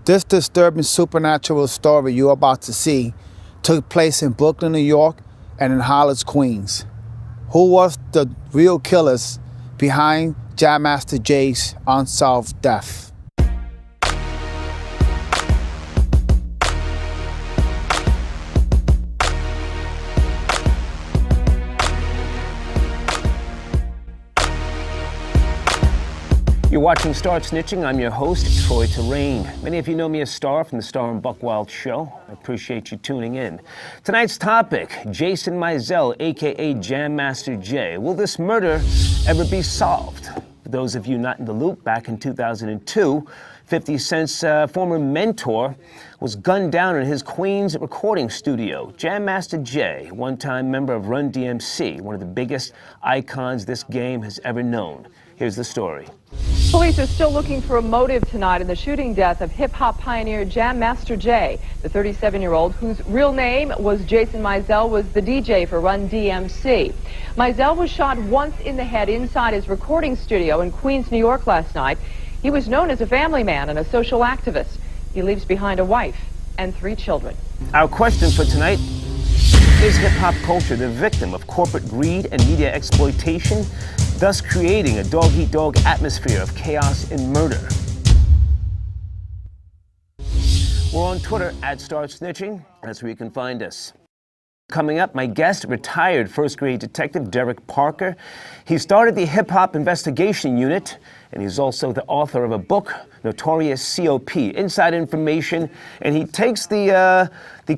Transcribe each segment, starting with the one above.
This disturbing supernatural story you're about to see took place in Brooklyn, New York, and in Hollis, Queens. Who was the real killers behind Jam Master Jay's unsolved death? You're watching Start Snitching. I'm your host, Troy Terrain. Many of you know me as Star from the Star and Buck Wild show. I appreciate you tuning in. Tonight's topic, Jason Mizell, a.k.a. Jam Master Jay. Will this murder ever be solved? For those of you not in the loop, back in 2002, 50 Cent's former mentor was gunned down in his Queens recording studio. Jam Master Jay, one-time member of Run DMC, one of the biggest icons this game has ever known. Here's the story. Police are still looking for a motive tonight in the shooting death of hip-hop pioneer Jam Master Jay. The 37-year-old, whose real name was Jason Mizell, was the DJ for Run DMC. Mizell was shot once in the head inside his recording studio in Queens, New York last night. He was known as a family man and a social activist. He leaves behind a wife and 3 children. Our question for tonight: is hip-hop culture the victim of corporate greed and media exploitation, thus creating a dog-eat-dog atmosphere of chaos and murder? We're on Twitter at Start Snitching. That's where you can find us. Coming up, my guest, retired first-grade detective Derek Parker. He started the Hip-Hop Investigation Unit, and he's also the author of a book, Notorious COP, Inside Information, and he takes the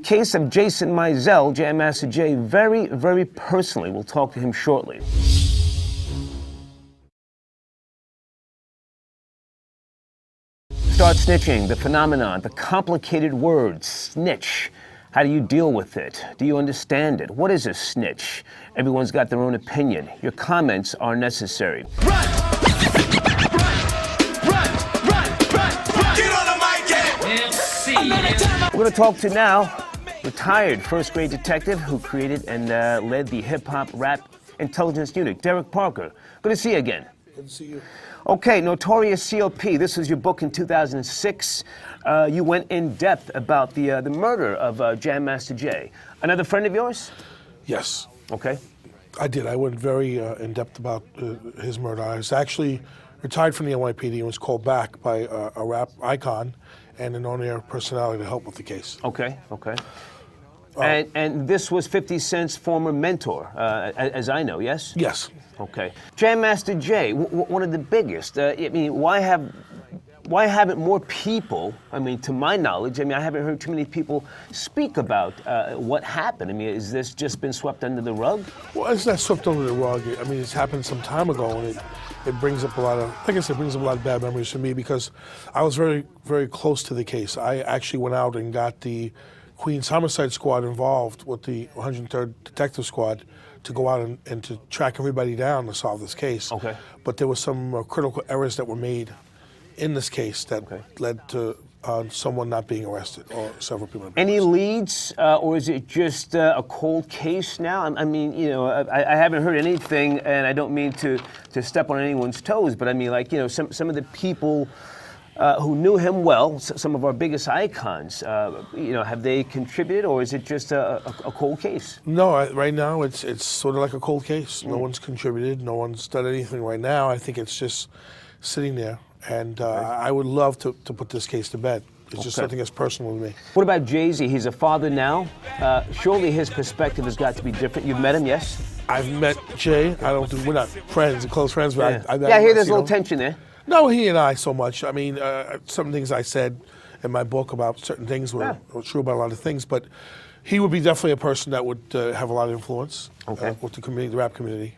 case of Jason Mizell, Jam Master Jay, very, very personally. We'll talk to him shortly. Start Snitching, the phenomenon, the complicated word, snitch. How do you deal with it? Do you understand it? What is a snitch? Everyone's got their own opinion. Your comments are necessary. Run! Run! Get on the mic and We're going to talk to now retired first-grade detective who created and led the hip-hop rap intelligence unit, Derek Parker. Good to see you again. Good to see you. Okay, Notorious COP. This was your book in 2006. You went in depth about the murder of Jam Master Jay. Another friend of yours? Yes. Okay. I did. I went very in depth about his murder. I was actually retired from the NYPD and was called back by a rap icon and an on-air personality to help with the case. Okay. And this was 50 Cent's former mentor, as I know, yes? Yes. Okay. Jam Master Jay, one of the biggest. I mean, why haven't more people, I mean, to my knowledge, I mean, I haven't heard too many people speak about what happened. I mean, has this just been swept under the rug? Well, it's not swept under the rug. I mean, it's happened some time ago, and it brings up a lot of, like I said, brings up a lot of bad memories for me because I was very, very close to the case. I actually went out and got the Queens Homicide Squad involved with the 103rd Detective Squad to go out and to track everybody down to solve this case. Okay. But there was some critical errors that were made in this case that led to someone not being arrested or several people. Any leads, or is it just a cold case now? I mean, you know, I haven't heard anything, and I don't mean to step on anyone's toes, but I mean, like, you know, some of the people who knew him well, some of our biggest icons, you know, have they contributed, or is it just a cold case? No, right now it's sort of like a cold case. No one's contributed. No one's done anything right now. I think it's just sitting there. And I would love to put this case to bed. It's just something that's personal to me. What about Jay-Z? He's a father now. Surely his perspective has got to be different. You've met him, yes? I've met Jay. We're not friends, close friends, but I I hear there's a little tension there. No, he and I so much. I mean, some things I said in my book about certain things were true about a lot of things, but he would be definitely a person that would have a lot of influence with the community, the rap community.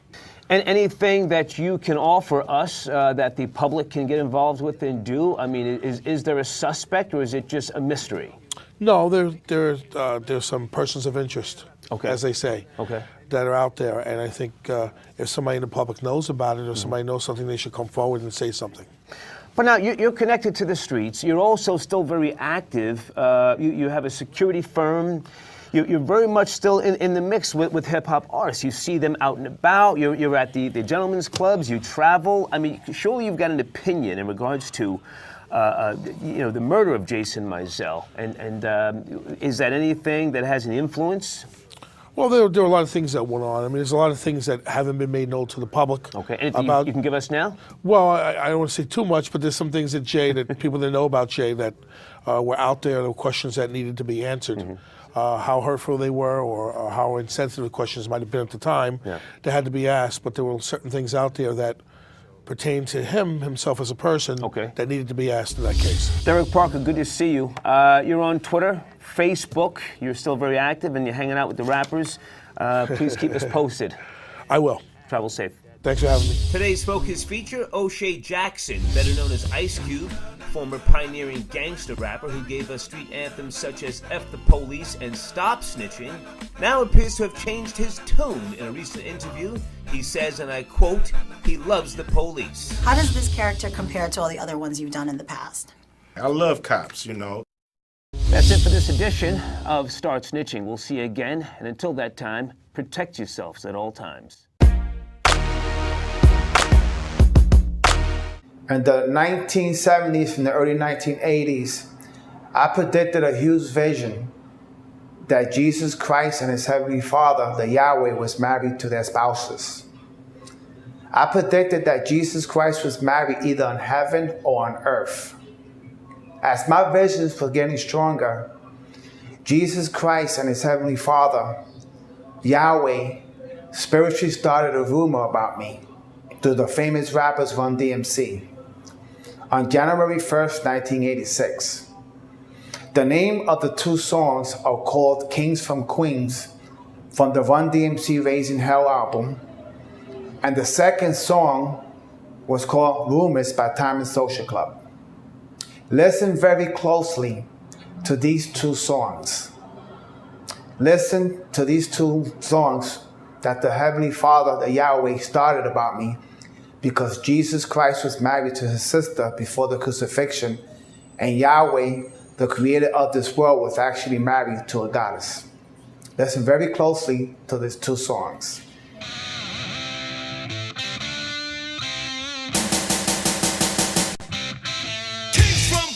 And anything that you can offer us that the public can get involved with and do? I mean, is there a suspect, or is it just a mystery? No, there's some persons of interest, as they say, that are out there. And I think if somebody in the public knows about it or somebody knows something, they should come forward and say something. But now you're connected to the streets. You're also still very active. You have a security firm. You're very much still in the mix with hip-hop artists. You see them out and about. You're at the gentlemen's clubs. You travel. I mean, surely you've got an opinion in regards to the murder of Jason Mizell. And is that anything that has an influence? Well, there are a lot of things that went on. I mean, there's a lot of things that haven't been made known to the public. Okay, anything you can give us now? Well, I don't want to say too much, but there's some things that Jay, that people didn't know about Jay, that were out there. There were questions that needed to be answered. How hurtful they were, or how insensitive the questions might have been at the time, that had to be asked. But there were certain things out there that pertain to himself as a person, that needed to be asked in that case. Derek Parker, good to see you. You're on Twitter, Facebook. You're still very active, and you're hanging out with the rappers. Please keep us posted. I will. Travel safe. Thanks for having me. Today's focus feature, O'Shea Jackson, better known as Ice Cube, former pioneering gangster rapper who gave us street anthems such as F the Police and Stop Snitching, now appears to have changed his tune in a recent interview. He says, and I quote, he loves the police. How does this character compare to all the other ones you've done in the past? I love cops, you know. That's it for this edition of Start Snitching. We'll see you again, and until that time, protect yourselves at all times. In the 1970s and the early 1980s, I predicted a huge vision that Jesus Christ and his Heavenly Father, the Yahweh, was married to their spouses. I predicted that Jesus Christ was married either in heaven or on earth. As my visions were getting stronger, Jesus Christ and his Heavenly Father, Yahweh, spiritually started a rumor about me through the famous rappers Run DMC. On January 1st, 1986. The name of the two songs are called Kings from Queens from the Run DMC Raising Hell album, and the second song was called Rumors by Time and Social Club. Listen very closely to these two songs. Listen to these two songs that the Heavenly Father, the Yahweh, started about me, because Jesus Christ was married to his sister before the crucifixion, and Yahweh, the creator of this world, was actually married to a goddess. Listen very closely to these two songs. Kings from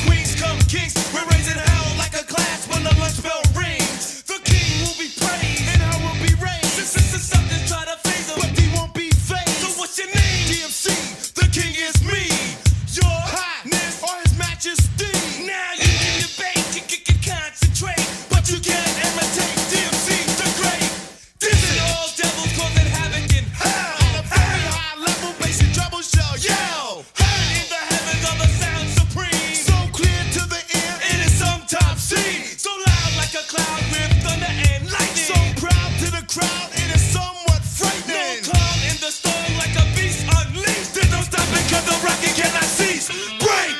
Queens come kings. We're raising hell like a class when the lunch bell rings. The king will be praised and I will be raised. Something's trying to phase him, but he won't be phased. So what's your name? DMC, the king is me. Your highness or his majesty. Now you can debate, can concentrate, but you can't imitate DMC the great. This is all devils causing havoc in hell. On a very high level, basic trouble shall yell. Heard in the heavens of the sound supreme. So clear to the ear, it is sometimes seen. So loud like a cloud with thunder and lightning. So proud to the crowd, it is somewhat frightening. No calm in the storm like a beast unleashed. There's no stopping cause the rocket cannot cease. Break!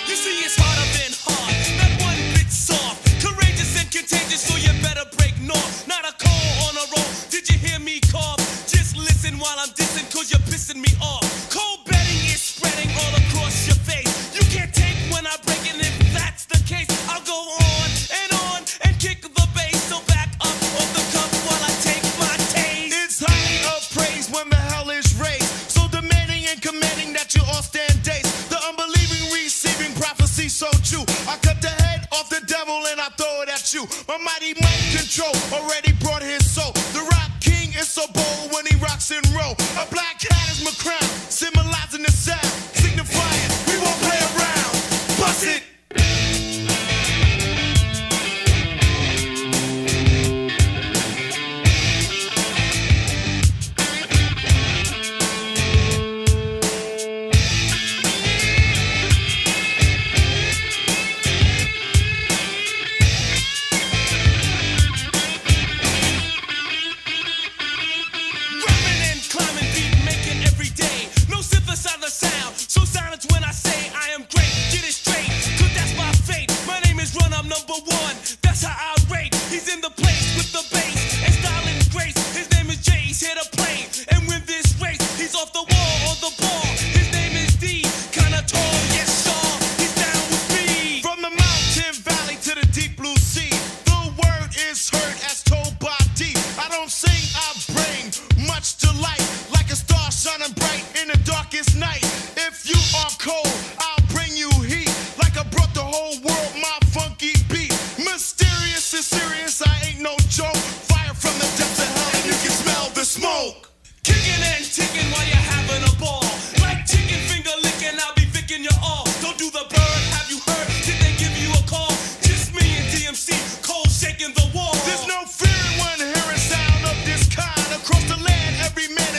You see, it's harder than hard, not one bit soft. Courageous and contagious, so you better break north. Not a call on a roll, did you hear me cough? Just listen while I'm dissing, cause you're pissing me off. Cold betting is spreading all across your face. You can't take when I break it, and if that's the case, I'll go on and kick the bass. So back up off the cuff while I take my taste. It's highly appraised when the hell is raised. So demanding and commanding that you all stand days. The unbelieving receiving prophecy so true. I cut the head off the devil and I throw it at you. My mighty mind control already brought his soul. The rock king is so bold when he rocks and roll. A black hat is my crown, symbolizing the sound, signifying we won't play around. Bust it. Rapping and climbing beat, making every day. No synthesizer sound, much delight, like a star shining bright in the darkest night. If you are cold, I'll bring you heat, like I brought the whole world my funky beat. Mysterious and serious, I ain't no joke. Fire from the depths of hell, and you can smell the smoke. Kicking and ticking while you're having a ball. Like chicken finger licking, I'll be vicking you all. Don't do the bird, have you heard? Did they give you a call? Just me and DMC, cold shaking the wall. There's no fear when hearing sound of this kind. Across the land, every man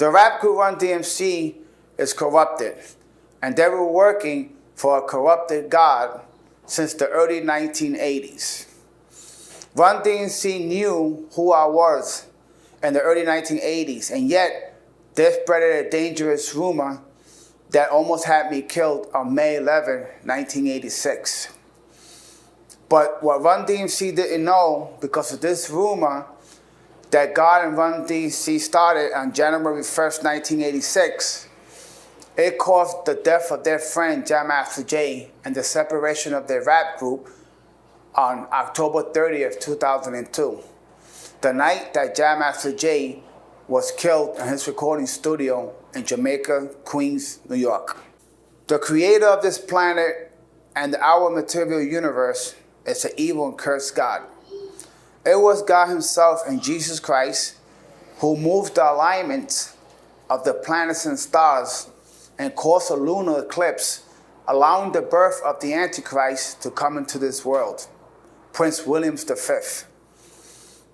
The rap group Run DMC is corrupted, and they were working for a corrupted God since the early 1980s. Run DMC knew who I was in the early 1980s, and yet they spread a dangerous rumor that almost had me killed on May 11, 1986. But what Run DMC didn't know, because of this rumor that God and Run DMC started on January 1st, 1986, it caused the death of their friend Jam Master Jay and the separation of their rap group on October 30th, 2002. The night that Jam Master Jay was killed in his recording studio in Jamaica, Queens, New York. The creator of this planet and our material universe is an evil and cursed God. It was God himself and Jesus Christ who moved the alignment of the planets and stars and caused a lunar eclipse, allowing the birth of the Antichrist to come into this world, Prince William V.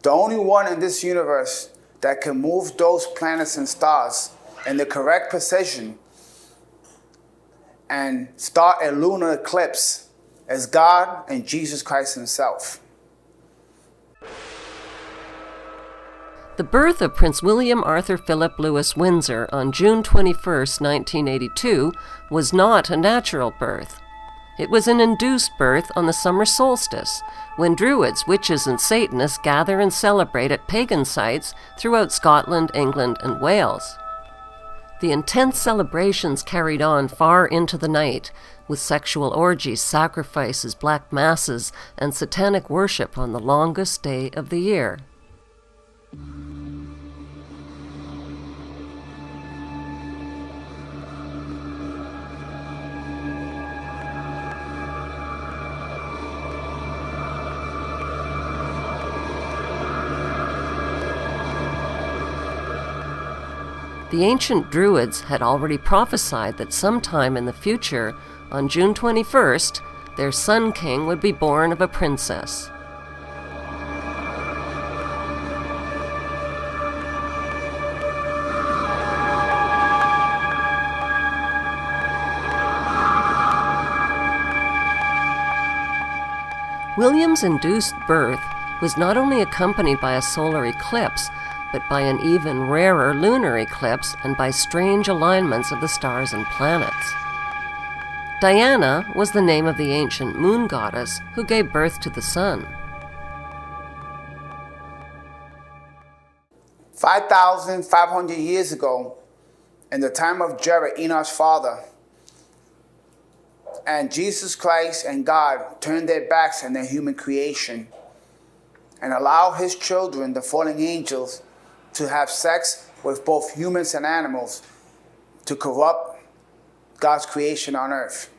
The only one in this universe that can move those planets and stars in the correct position and start a lunar eclipse is God and Jesus Christ himself. The birth of Prince William Arthur Philip Louis Windsor on June 21, 1982, was not a natural birth. It was an induced birth on the summer solstice, when Druids, witches, and Satanists gather and celebrate at pagan sites throughout Scotland, England, and Wales. The intense celebrations carried on far into the night, with sexual orgies, sacrifices, black masses, and satanic worship on the longest day of the year. The ancient Druids had already prophesied that sometime in the future, on June 21st, their Sun King would be born of a princess. William's induced birth was not only accompanied by a solar eclipse, but by an even rarer lunar eclipse and by strange alignments of the stars and planets. Diana was the name of the ancient moon goddess who gave birth to the sun. 5,500 years ago, in the time of Jared, Enoch's father, and Jesus Christ and God turned their backs on their human creation and allowed his children, the fallen angels, to have sex with both humans and animals to corrupt God's creation on earth.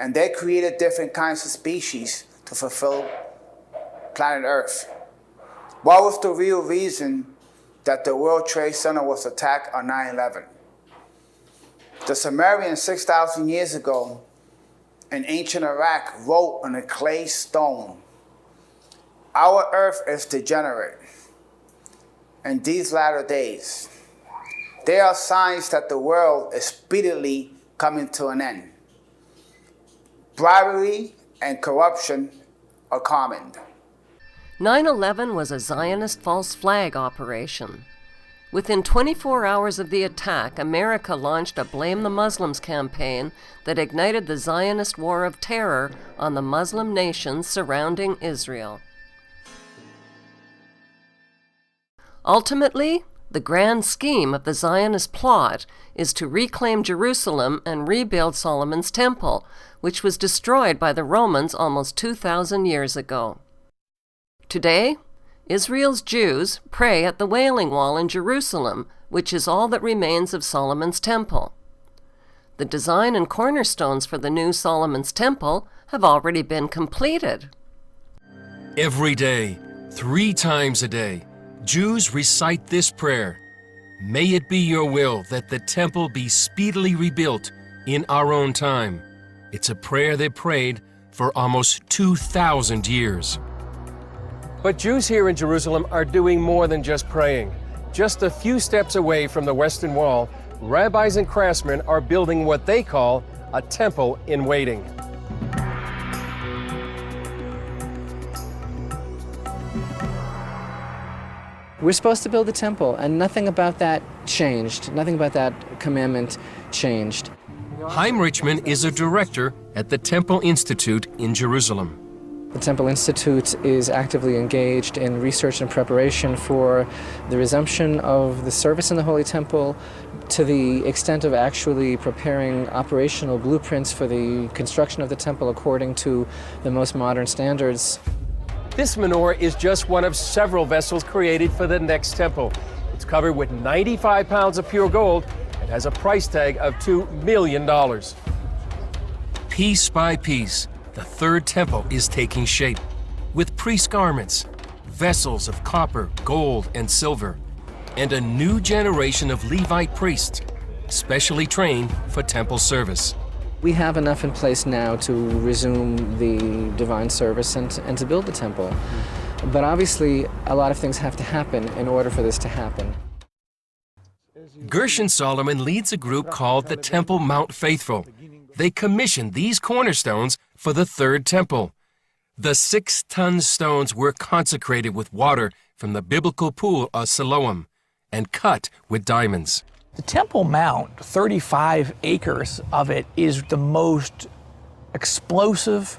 And they created different kinds of species to fulfill planet Earth. What was the real reason that the World Trade Center was attacked on 9/11? The Sumerians 6,000 years ago in ancient Iraq wrote on a clay stone, "Our earth is degenerate in these latter days. There are signs that the world is speedily coming to an end. Bribery and corruption are common." 9/11 was a Zionist false flag operation. Within 24 hours of the attack, America launched a Blame the Muslims campaign that ignited the Zionist war of terror on the Muslim nations surrounding Israel. Ultimately, the grand scheme of the Zionist plot is to reclaim Jerusalem and rebuild Solomon's Temple, which was destroyed by the Romans almost 2,000 years ago. Today, Israel's Jews pray at the Wailing Wall in Jerusalem, which is all that remains of Solomon's Temple. The design and cornerstones for the new Solomon's Temple have already been completed. Every day, 3 times a day, Jews recite this prayer: "May it be your will that the temple be speedily rebuilt in our own time." It's a prayer they prayed for almost 2,000 years. But Jews here in Jerusalem are doing more than just praying. Just a few steps away from the Western Wall, rabbis and craftsmen are building what they call a temple in waiting. We're supposed to build a temple, and nothing about that changed. Nothing about that commandment changed. Chaim Richman is a director at the Temple Institute in Jerusalem. The Temple Institute is actively engaged in research and preparation for the resumption of the service in the Holy Temple, to the extent of actually preparing operational blueprints for the construction of the temple according to the most modern standards. This menorah is just one of several vessels created for the next temple. It's covered with 95 pounds of pure gold and has a price tag of $2 million. Piece by piece, the third temple is taking shape, with priest garments, vessels of copper, gold, and silver, and a new generation of Levite priests, specially trained for temple service. We have enough in place now to resume the divine service and to build the temple. But obviously, a lot of things have to happen in order for this to happen. Gershon Solomon leads a group called the Temple Mount Faithful. They commissioned these cornerstones for the third temple. The 6-ton stones were consecrated with water from the biblical pool of Siloam and cut with diamonds. The Temple Mount, 35 acres of it, is the most explosive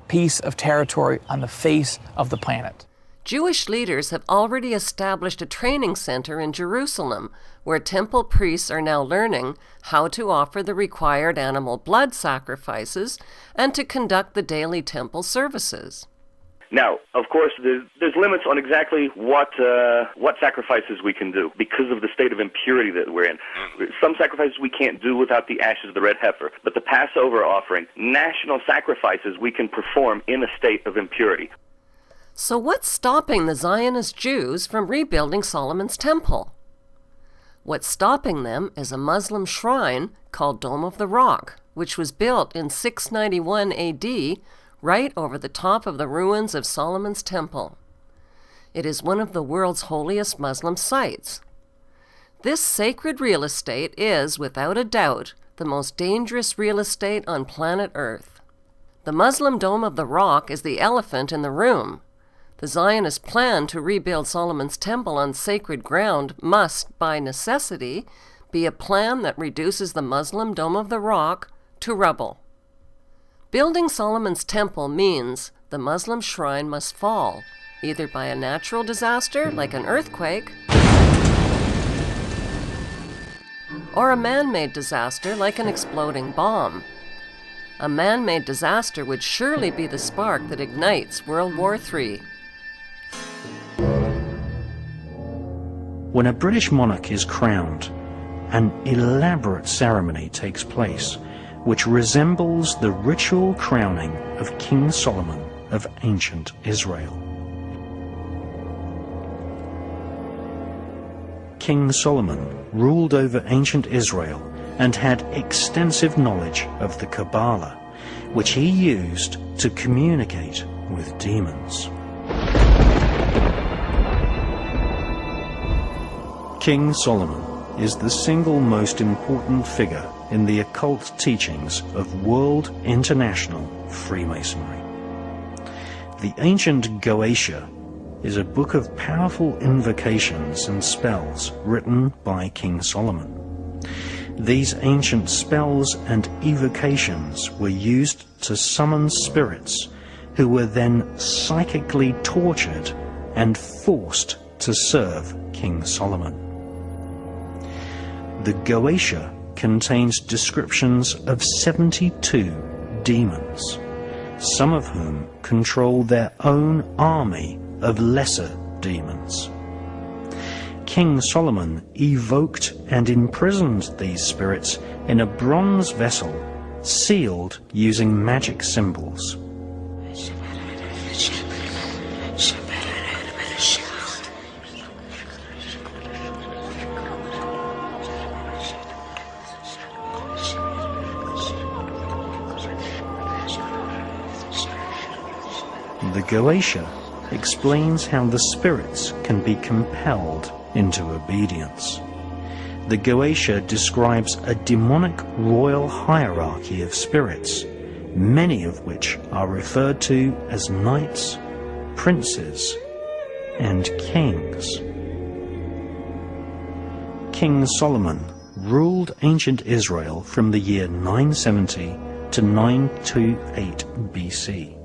piece of territory on the face of the planet. Jewish leaders have already established a training center in Jerusalem, where temple priests are now learning how to offer the required animal blood sacrifices and to conduct the daily temple services. Now, of course, there's limits on exactly what sacrifices we can do because of the state of impurity that we're in. Some sacrifices we can't do without the ashes of the red heifer, but the Passover offering, national sacrifices we can perform in a state of impurity. So what's stopping the Zionist Jews from rebuilding Solomon's temple? What's stopping them is a Muslim shrine called Dome of the Rock, which was built in 691 AD, right over the top of the ruins of Solomon's temple. It is one of the world's holiest Muslim sites. This sacred real estate is, without a doubt, the most dangerous real estate on planet Earth. The Muslim Dome of the Rock is the elephant in the room. The Zionist plan to rebuild Solomon's temple on sacred ground must, by necessity, be a plan that reduces the Muslim Dome of the Rock to rubble. Building Solomon's temple means the Muslim shrine must fall, either by a natural disaster like an earthquake, or a man-made disaster like an exploding bomb. A man-made disaster would surely be the spark that ignites World War III. When a British monarch is crowned, an elaborate ceremony takes place which resembles the ritual crowning of King Solomon of ancient Israel. King Solomon ruled over ancient Israel and had extensive knowledge of the Kabbalah, which he used to communicate with demons. King Solomon is the single most important figure in the occult teachings of World International Freemasonry. The ancient Goetia is a book of powerful invocations and spells written by King Solomon. These ancient spells and evocations were used to summon spirits who were then psychically tortured and forced to serve King Solomon. The Goetia contains descriptions of 72 demons, some of whom control their own army of lesser demons. King Solomon evoked and imprisoned these spirits in a bronze vessel sealed using magic symbols. The Goetia explains how the spirits can be compelled into obedience. The Goetia describes a demonic royal hierarchy of spirits, many of which are referred to as knights, princes, and kings. King Solomon ruled ancient Israel from the year 970 to 928 BC.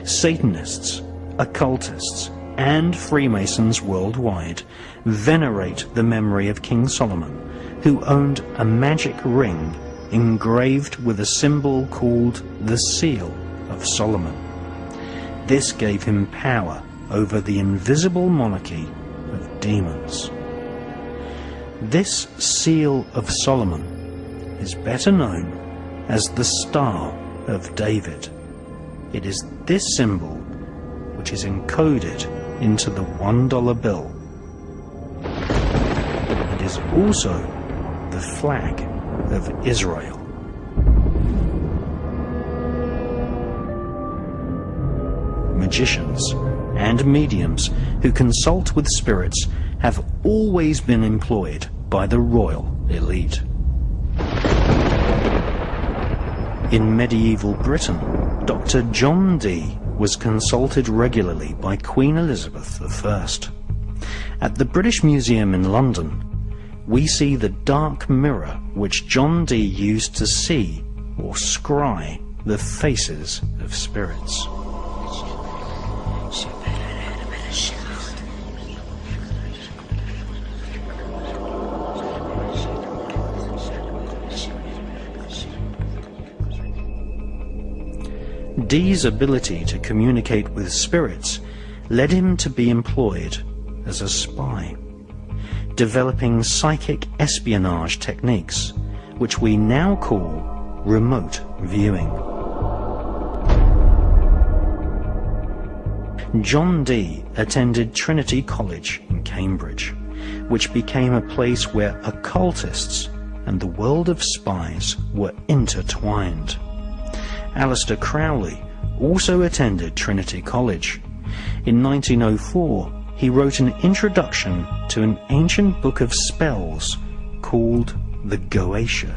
Satanists, occultists, and Freemasons worldwide venerate the memory of King Solomon, who owned a magic ring engraved with a symbol called the Seal of Solomon. This gave him power over the invisible monarchy of demons. This Seal of Solomon is better known as the Star of David. It is this symbol which is encoded into the $1 bill. It is also the flag of Israel. Magicians and mediums who consult with spirits have always been employed by the royal elite. In medieval Britain, Dr. John Dee was consulted regularly by Queen Elizabeth I. At the British Museum in London, we see the dark mirror which John Dee used to see or scry the faces of spirits. Dee's ability to communicate with spirits led him to be employed as a spy, developing psychic espionage techniques, which we now call remote viewing. John Dee attended Trinity College in Cambridge, which became a place where occultists and the world of spies were intertwined. Aleister Crowley also attended Trinity College. In 1904, he wrote an introduction to an ancient book of spells called the Goetia.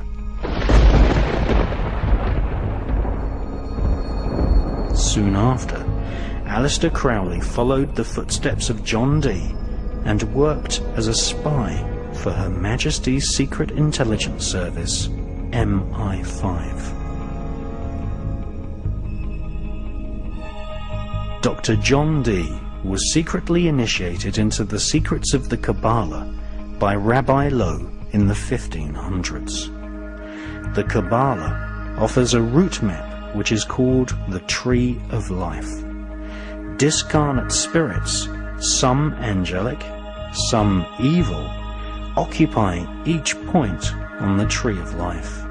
Soon after, Aleister Crowley followed the footsteps of John Dee and worked as a spy for Her Majesty's Secret Intelligence Service, MI5. Dr. John Dee was secretly initiated into the secrets of the Kabbalah by Rabbi Lowe in the 1500s. The Kabbalah offers a route map which is called the Tree of Life. Discarnate spirits, some angelic, some evil, occupy each point on the Tree of Life.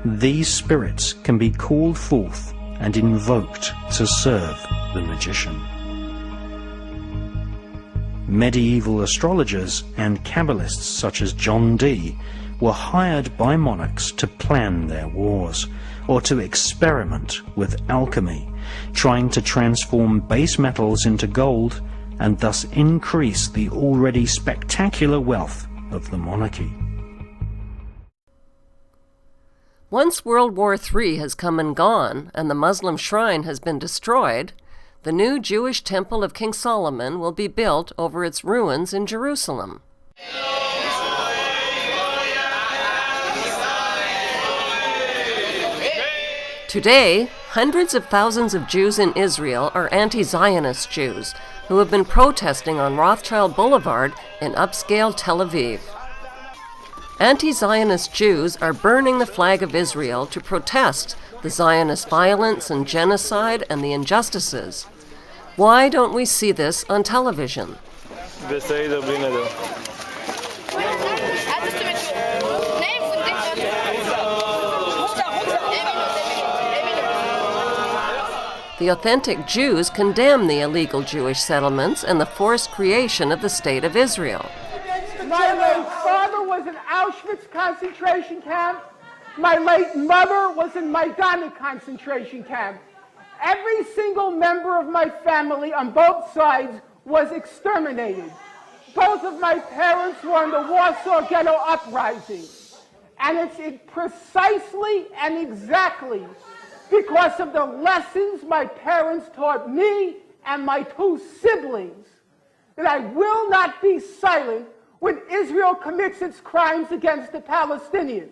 These spirits can be called forth and invoked to serve the magician. Medieval astrologers and Kabbalists such as John Dee were hired by monarchs to plan their wars or to experiment with alchemy, trying to transform base metals into gold and thus increase the already spectacular wealth of the monarchy. Once World War III has come and gone and the Muslim shrine has been destroyed, the new Jewish Temple of King Solomon will be built over its ruins in Jerusalem. Today, hundreds of thousands of Jews in Israel are anti-Zionist Jews who have been protesting on Rothschild Boulevard in upscale Tel Aviv. Anti-Zionist Jews are burning the flag of Israel to protest the Zionist violence and genocide and the injustices. Why don't we see this on television? The authentic Jews condemn the illegal Jewish settlements and the forced creation of the State of Israel. My late father was in Auschwitz concentration camp. My late mother was in Majdanek concentration camp. Every single member of my family on both sides was exterminated. Both of my parents were in the Warsaw Ghetto Uprising. And it's precisely and exactly because of the lessons my parents taught me and my two siblings that I will not be silent when Israel commits its crimes against the Palestinians.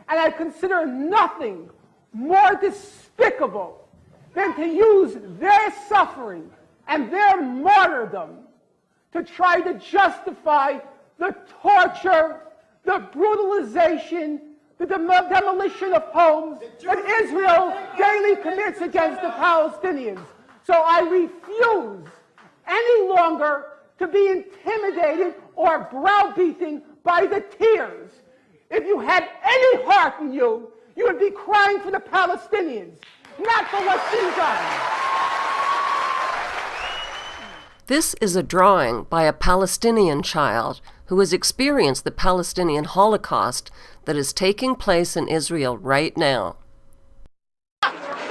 And I consider nothing more despicable than to use their suffering and their martyrdom to try to justify the torture, the brutalization, the demolition of homes that Israel daily commits against the Palestinians. So I refuse any longer to be intimidated or browbeaten by the tears. If you had any heart in you, you would be crying for the Palestinians, not for what's being done. This is a drawing by a Palestinian child who has experienced the Palestinian Holocaust that is taking place in Israel right now.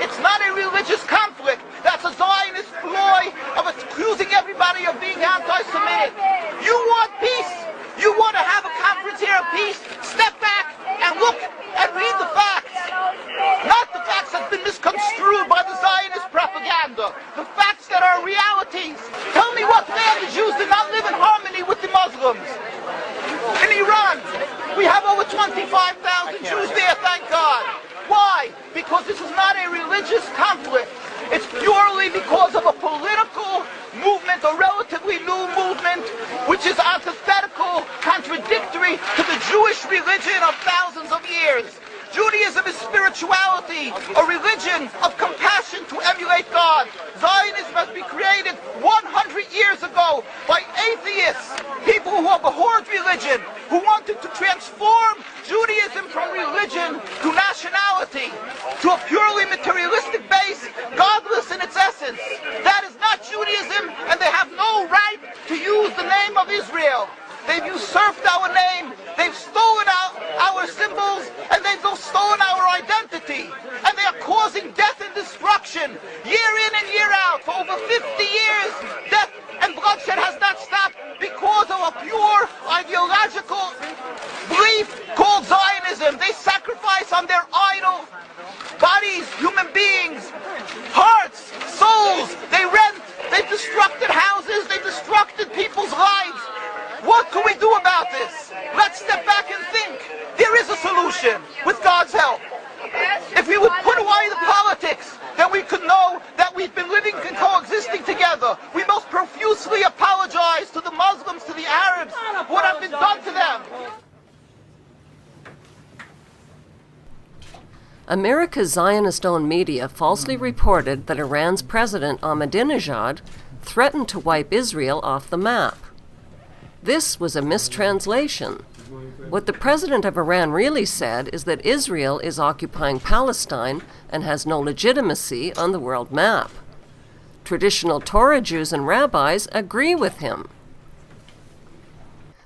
It's not a religious conflict. That's a Zionist ploy of accusing everybody of being anti-Semitic. You want peace. You want to have a conference here of peace. Step back and look and read the facts. Not the facts that have been misconstrued by the Zionist propaganda. The facts that are realities. Tell me what land the Jews did not live in harmony with the Muslims. In Iran, we have over 25,000 Jews there, thank God. Why? Because this is not a religious conflict. It's purely because of a political movement, a relatively new movement, which is antithetical, contradictory to the Jewish religion of thousands of years. Judaism is spirituality, a religion of compassion to emulate God. Zionism has been created 100 years ago by atheists, people who have abhorred religion, who wanted to transform Judaism from religion to nationality, to a purely materialistic base, godless in its essence. That is not Judaism, and they have no right to use the name of Israel. They've usurped our name, they've stolen our symbols, and they've stolen our identity. And they are causing death and destruction year in and year out. For over 50 years, death and bloodshed has not stopped because of a pure ideological belief called Zionism. They sacrifice on their idol bodies, human beings, hearts, souls. They rent, they've destructed houses, they've destructed people's lives. What can we do about this? Let's step back and think. There is a solution with God's help. If we would put away the politics, then we could know that we've been living and coexisting together. We most profusely apologize to the Muslims, to the Arabs, what has been done to them. America's Zionist-owned media falsely reported that Iran's President Ahmadinejad threatened to wipe Israel off the map. This was a mistranslation. What the president of Iran really said is that Israel is occupying Palestine and has no legitimacy on the world map. Traditional Torah Jews and rabbis agree with him.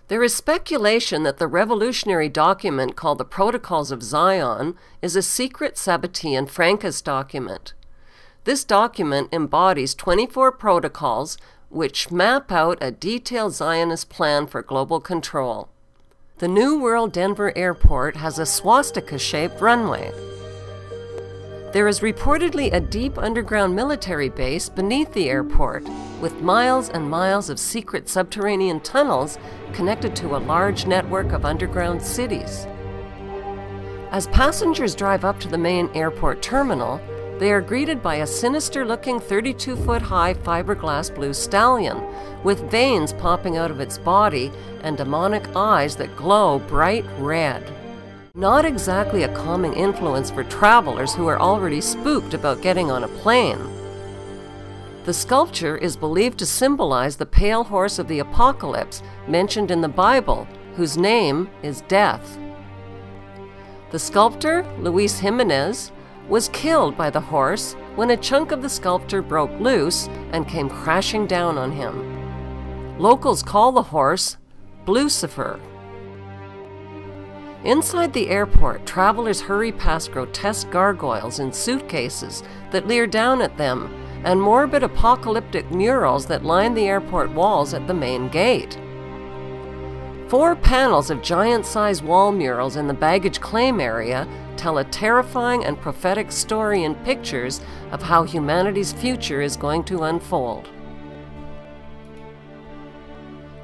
There is speculation that the revolutionary document called the Protocols of Zion is a secret Sabbatean Francus document. This document embodies 24 protocols which map out a detailed Zionist plan for global control. The New World Denver Airport has a swastika-shaped runway. There is reportedly a deep underground military base beneath the airport, with miles and miles of secret subterranean tunnels connected to a large network of underground cities. As passengers drive up to the main airport terminal, they are greeted by a sinister-looking 32-foot-high fiberglass blue stallion with veins popping out of its body and demonic eyes that glow bright red. Not exactly a calming influence for travelers who are already spooked about getting on a plane. The sculpture is believed to symbolize the pale horse of the apocalypse mentioned in the Bible, whose name is Death. The sculptor, Luis Jimenez, was killed by the horse when a chunk of the sculpture broke loose and came crashing down on him. Locals call the horse Blucifer. Inside the airport, travelers hurry past grotesque gargoyles in suitcases that leer down at them and morbid apocalyptic murals that line the airport walls at the main gate. 4 panels of giant-sized wall murals in the baggage claim area tell a terrifying and prophetic story in pictures of how humanity's future is going to unfold.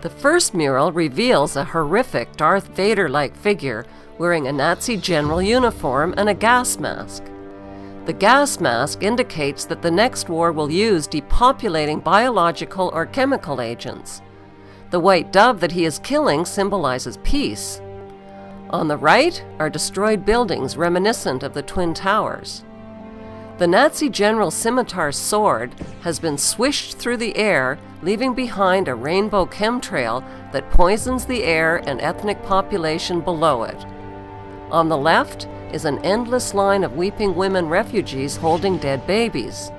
The first mural reveals a horrific Darth Vader-like figure wearing a Nazi general uniform and a gas mask. The gas mask indicates that the next war will use depopulating biological or chemical agents. The white dove that he is killing symbolizes peace. On the right are destroyed buildings reminiscent of the Twin Towers. The Nazi general's scimitar sword has been swished through the air, leaving behind a rainbow chemtrail that poisons the air and ethnic population below it. On the left is an endless line of weeping women refugees holding dead babies.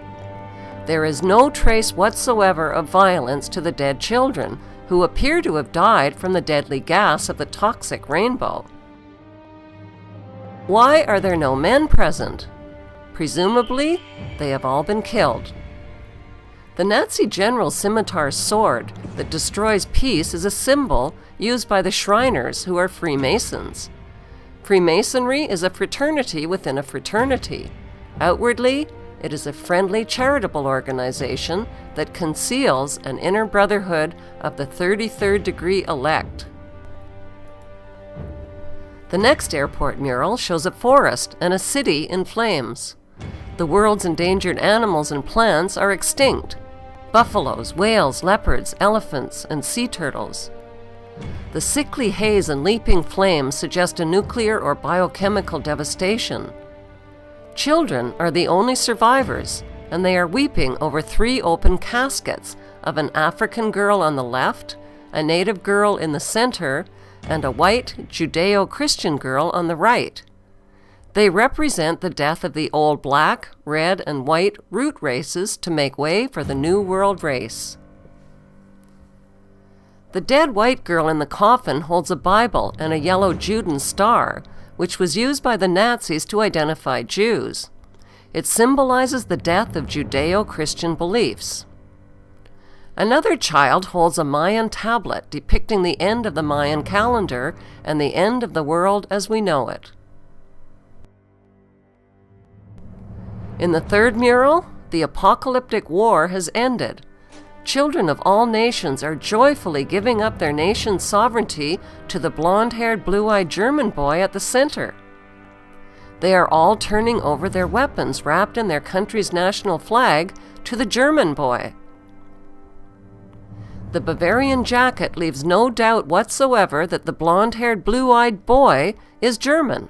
There is no trace whatsoever of violence to the dead children, who appear to have died from the deadly gas of the toxic rainbow. Why are there no men present? Presumably, they have all been killed. The Nazi general's scimitar sword that destroys peace is a symbol used by the Shriners, who are Freemasons. Freemasonry is a fraternity within a fraternity. Outwardly, it is a friendly, charitable organization that conceals an inner brotherhood of the 33rd degree elect. The next airport mural shows a forest and a city in flames. The world's endangered animals and plants are extinct: buffaloes, whales, leopards, elephants, and sea turtles. The sickly haze and leaping flames suggest a nuclear or biochemical devastation. Children are the only survivors, and they are weeping over 3 open caskets of an African girl on the left, a native girl in the center, and a white Judeo-Christian girl on the right. They represent the death of the old black, red, and white root races to make way for the New World race. The dead white girl in the coffin holds a Bible and a yellow Juden star, which was used by the Nazis to identify Jews. It symbolizes the death of Judeo-Christian beliefs. Another child holds a Mayan tablet depicting the end of the Mayan calendar and the end of the world as we know it. In the third mural, the apocalyptic war has ended. Children of all nations are joyfully giving up their nation's sovereignty to the blonde-haired, blue-eyed German boy at the center. They are all turning over their weapons wrapped in their country's national flag to the German boy. The Bavarian jacket leaves no doubt whatsoever that the blonde-haired, blue-eyed boy is German.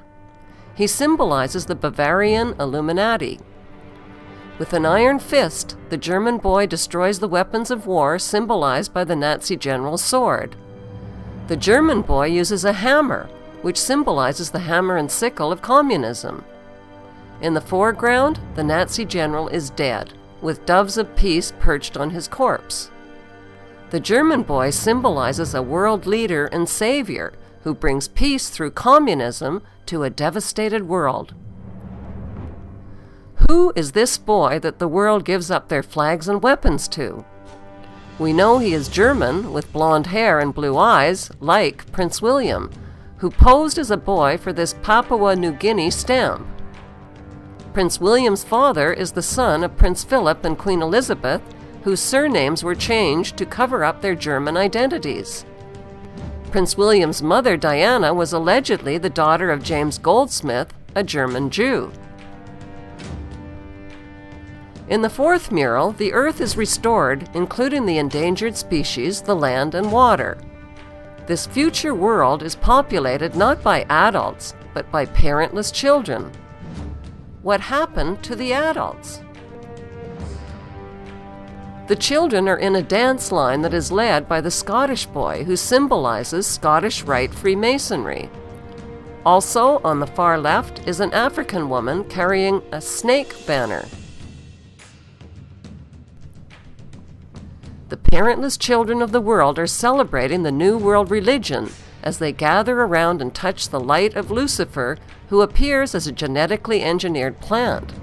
He symbolizes the Bavarian Illuminati. With an iron fist, the German boy destroys the weapons of war symbolized by the Nazi general's sword. The German boy uses a hammer, which symbolizes the hammer and sickle of communism. In the foreground, the Nazi general is dead, with doves of peace perched on his corpse. The German boy symbolizes a world leader and savior who brings peace through communism to a devastated world. Who is this boy that the world gives up their flags and weapons to? We know he is German, with blonde hair and blue eyes, like Prince William, who posed as a boy for this Papua New Guinea stamp. Prince William's father is the son of Prince Philip and Queen Elizabeth, whose surnames were changed to cover up their German identities. Prince William's mother, Diana, was allegedly the daughter of James Goldsmith, a German Jew. In the fourth mural, the earth is restored, including the endangered species, the land, and water. This future world is populated not by adults, but by parentless children. What happened to the adults? The children are in a dance line that is led by the Scottish boy, who symbolizes Scottish Rite Freemasonry. Also, on the far left is an African woman carrying a snake banner. The parentless children of the world are celebrating the New World religion as they gather around and touch the light of Lucifer, who appears as a genetically engineered plant.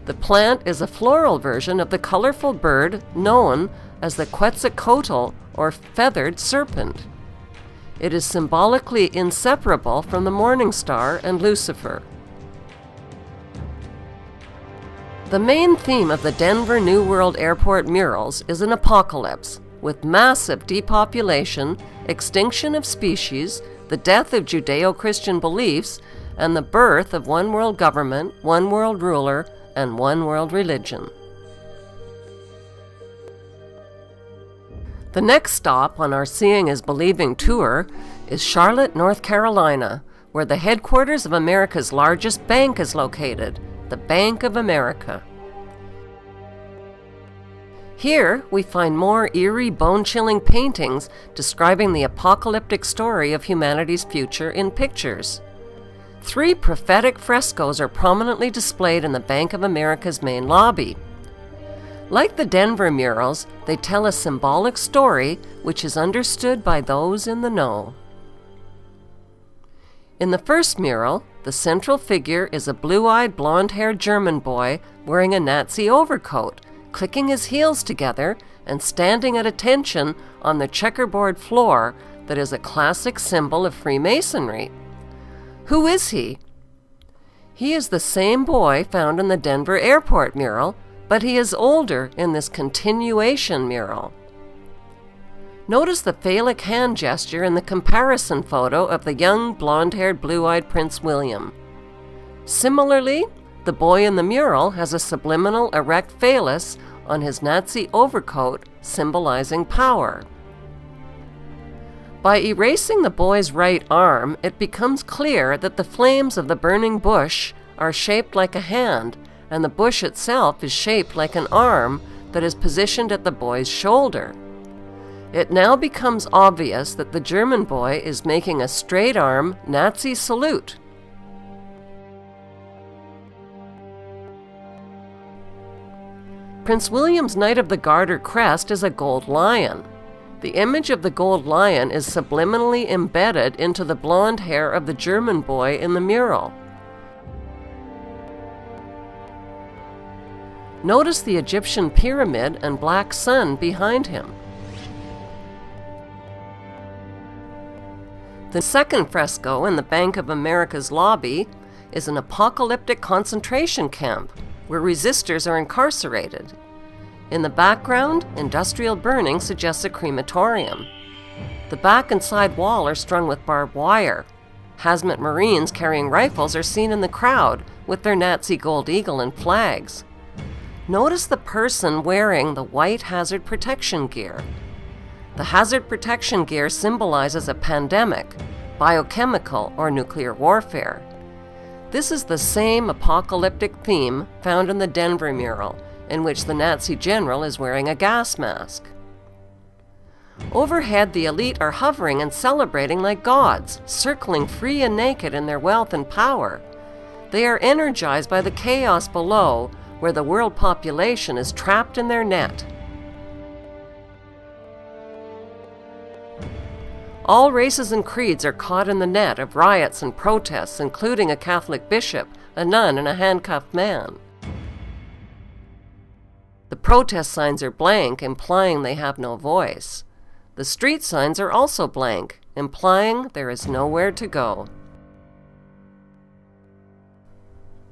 The plant is a floral version of the colorful bird known as the Quetzalcoatl, or feathered serpent. It is symbolically inseparable from the morning star and Lucifer. The main theme of the Denver New World Airport murals is an apocalypse, with massive depopulation, extinction of species, the death of Judeo-Christian beliefs, and the birth of one world government, one world ruler, and one world religion. The next stop on our Seeing is Believing tour is Charlotte, North Carolina, where the headquarters of America's largest bank is located, the Bank of America. Here, we find more eerie, bone-chilling paintings describing the apocalyptic story of humanity's future in pictures. 3 prophetic frescoes are prominently displayed in the Bank of America's main lobby. Like the Denver murals, they tell a symbolic story which is understood by those in the know. In the first mural, the central figure is a blue-eyed, blonde-haired German boy wearing a Nazi overcoat, clicking his heels together and standing at attention on the checkerboard floor that is a classic symbol of Freemasonry. Who is he? He is the same boy found in the Denver airport mural, but he is older in this continuation mural. Notice the phallic hand gesture in the comparison photo of the young, blonde-haired, blue-eyed Prince William. Similarly, the boy in the mural has a subliminal erect phallus on his Nazi overcoat, symbolizing power. By erasing the boy's right arm, it becomes clear that the flames of the burning bush are shaped like a hand, and the bush itself is shaped like an arm that is positioned at the boy's shoulder. It now becomes obvious that the German boy is making a straight-arm Nazi salute. Prince William's Knight of the Garter crest is a gold lion. The image of the gold lion is subliminally embedded into the blonde hair of the German boy in the mural. Notice the Egyptian pyramid and black sun behind him. The second fresco in the Bank of America's lobby is an apocalyptic concentration camp where resistors are incarcerated. In the background, industrial burning suggests a crematorium. The back and side wall are strung with barbed wire. Hazmat Marines carrying rifles are seen in the crowd with their Nazi gold eagle and flags. Notice the person wearing the white hazard protection gear. The hazard protection gear symbolizes a pandemic, biochemical, or nuclear warfare. This is the same apocalyptic theme found in the Denver mural, in which the Nazi general is wearing a gas mask. Overhead, the elite are hovering and celebrating like gods, circling free and naked in their wealth and power. They are energized by the chaos below, where the world population is trapped in their net. All races and creeds are caught in the net of riots and protests, including a Catholic bishop, a nun, and a handcuffed man. The protest signs are blank, implying they have no voice. The street signs are also blank, implying there is nowhere to go.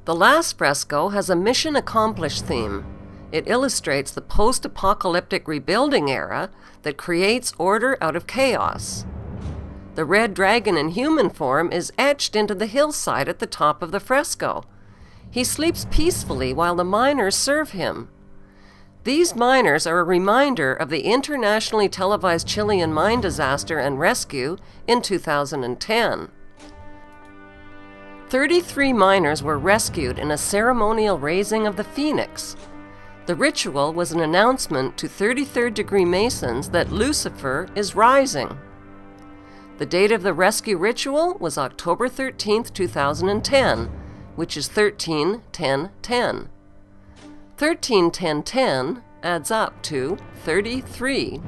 The last fresco has a mission accomplished theme. It illustrates the post-apocalyptic rebuilding era that creates order out of chaos. The red dragon in human form is etched into the hillside at the top of the fresco. He sleeps peacefully while the miners serve him. These miners are a reminder of the internationally televised Chilean mine disaster and rescue in 2010. 33 miners were rescued in a ceremonial raising of the phoenix. The ritual was an announcement to 33rd degree Masons that Lucifer is rising. The date of the rescue ritual was October 13, 2010, which is 13-10-10. 13-10-10 adds up to 33.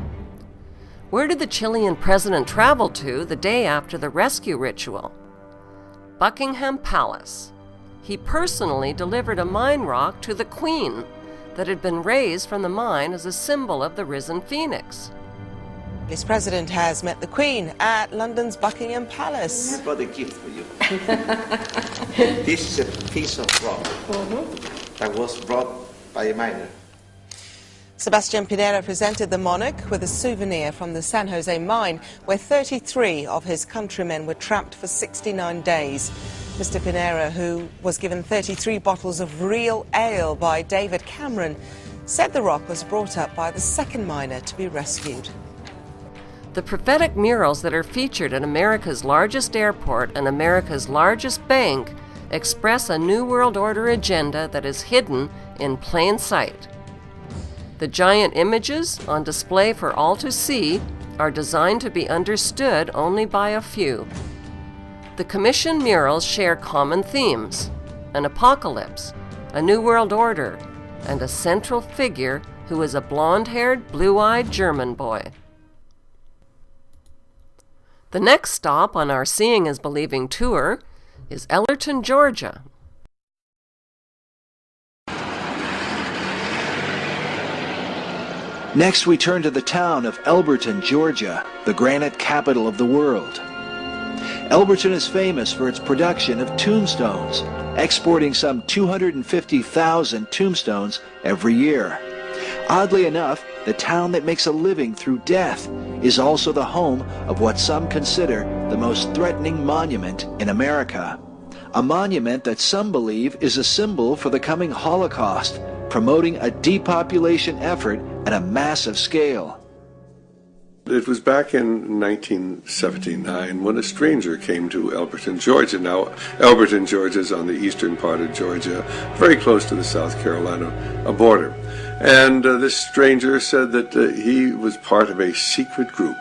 Where did the Chilean president travel to the day after the rescue ritual? Buckingham Palace. He personally delivered a mine rock to the Queen, that had been raised from the mine as a symbol of the risen phoenix. This president has met the Queen at London's Buckingham Palace. I brought a gift for you. This is a piece of rock that was brought by a miner. Sebastian Pinera presented the monarch with a souvenir from the San Jose mine, where 33 of his countrymen were trapped for 69 days. Mr. Pinera, who was given 33 bottles of real ale by David Cameron, said the rock was brought up by the second miner to be rescued. The prophetic murals that are featured at America's largest airport and America's largest bank express a New World Order agenda that is hidden in plain sight. The giant images on display for all to see are designed to be understood only by a few. The commissioned murals share common themes: an apocalypse, a New World Order, and a central figure who is a blonde-haired, blue-eyed German boy. The next stop on our Seeing is Believing tour is Ellerton, Georgia. Next, we turn to the town of Elberton, Georgia, the granite capital of the world. Elberton is famous for its production of tombstones, exporting some 250,000 tombstones every year. Oddly enough, the town that makes a living through death is also the home of what some consider the most threatening monument in America. A monument that some believe is a symbol for the coming Holocaust, promoting a depopulation effort at a massive scale. It was back in 1979 when a stranger came to Elberton, Georgia. Now, Elberton, Georgia is on the eastern part of Georgia, very close to the South Carolina border. And this stranger said that he was part of a secret group,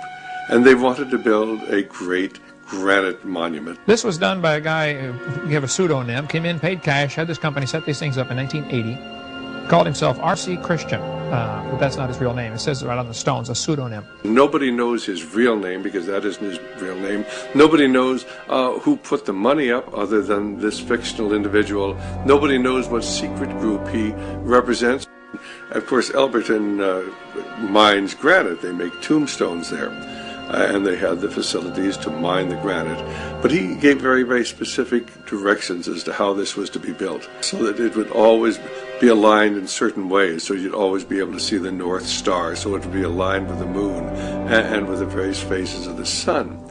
and they wanted to build a great granite monument. This was done by a guy who gave a pseudonym, came in, paid cash, had this company set these things up in 1980, called himself R.C. Christian, but that's not his real name. It says it right on the stones, a pseudonym. Nobody knows his real name because that isn't his real name. Nobody knows who put the money up other than this fictional individual. Nobody knows what secret group he represents. Of course, Elberton mines granite. They make tombstones there. And they had the facilities to mine the granite. But he gave very, very specific directions as to how this was to be built, so that it would always be aligned in certain ways, so you'd always be able to see the North Star, so it would be aligned with the moon and with the various phases of the sun.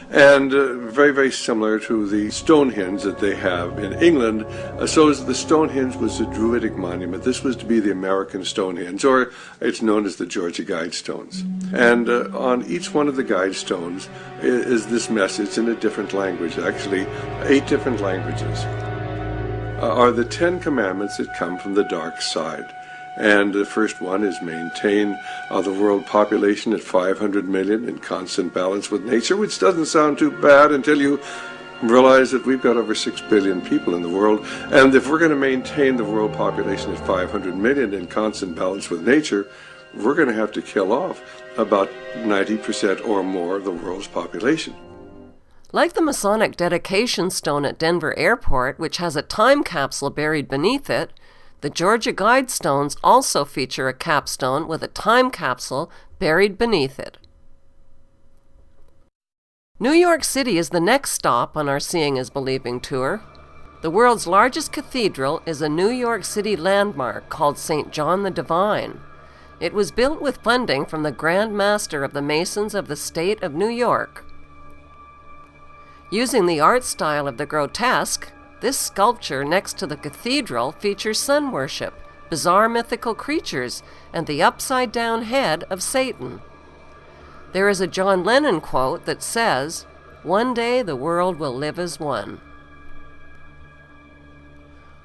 And very, very similar to the Stonehenge that they have in England. So as the Stonehenge was a Druidic monument, this was to be the American Stonehenge, or it's known as the Georgia Guidestones. And on each one of the Guidestones is this message in a different language, actually 8 different languages, are the 10 commandments that come from the dark side. And the first one is maintain the world population at 500 million in constant balance with nature, which doesn't sound too bad until you realize that we've got over 6 billion people in the world. And if we're going to maintain the world population at 500 million in constant balance with nature, we're going to have to kill off about 90% or more of the world's population. Like the Masonic dedication stone at Denver Airport, which has a time capsule buried beneath it, the Georgia Guidestones also feature a capstone with a time capsule buried beneath it. New York City is the next stop on our Seeing is Believing tour. The world's largest cathedral is a New York City landmark called St. John the Divine. It was built with funding from the Grand Master of the Masons of the state of New York. Using the art style of the grotesque, this sculpture next to the cathedral features sun worship, bizarre mythical creatures, and the upside-down head of Satan. There is a John Lennon quote that says, "One day the world will live as one."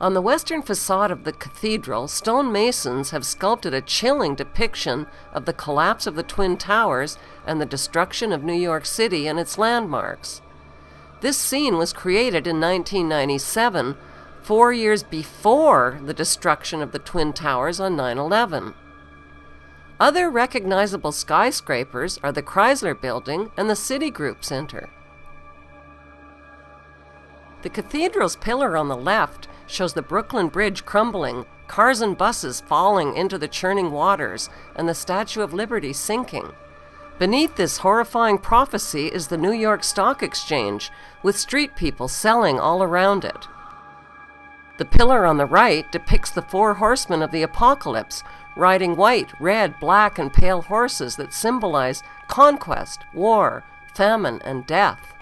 On the western facade of the cathedral, stonemasons have sculpted a chilling depiction of the collapse of the Twin Towers and the destruction of New York City and its landmarks. This scene was created in 1997, 4 years before the destruction of the Twin Towers on 9/11. Other recognizable skyscrapers are the Chrysler Building and the Citigroup Center. The cathedral's pillar on the left shows the Brooklyn Bridge crumbling, cars and buses falling into the churning waters, and the Statue of Liberty sinking. Beneath this horrifying prophecy is the New York Stock Exchange, with street people selling all around it. The pillar on the right depicts the 4 horsemen of the apocalypse, riding white, red, black, and pale horses that symbolize conquest, war, famine, and death.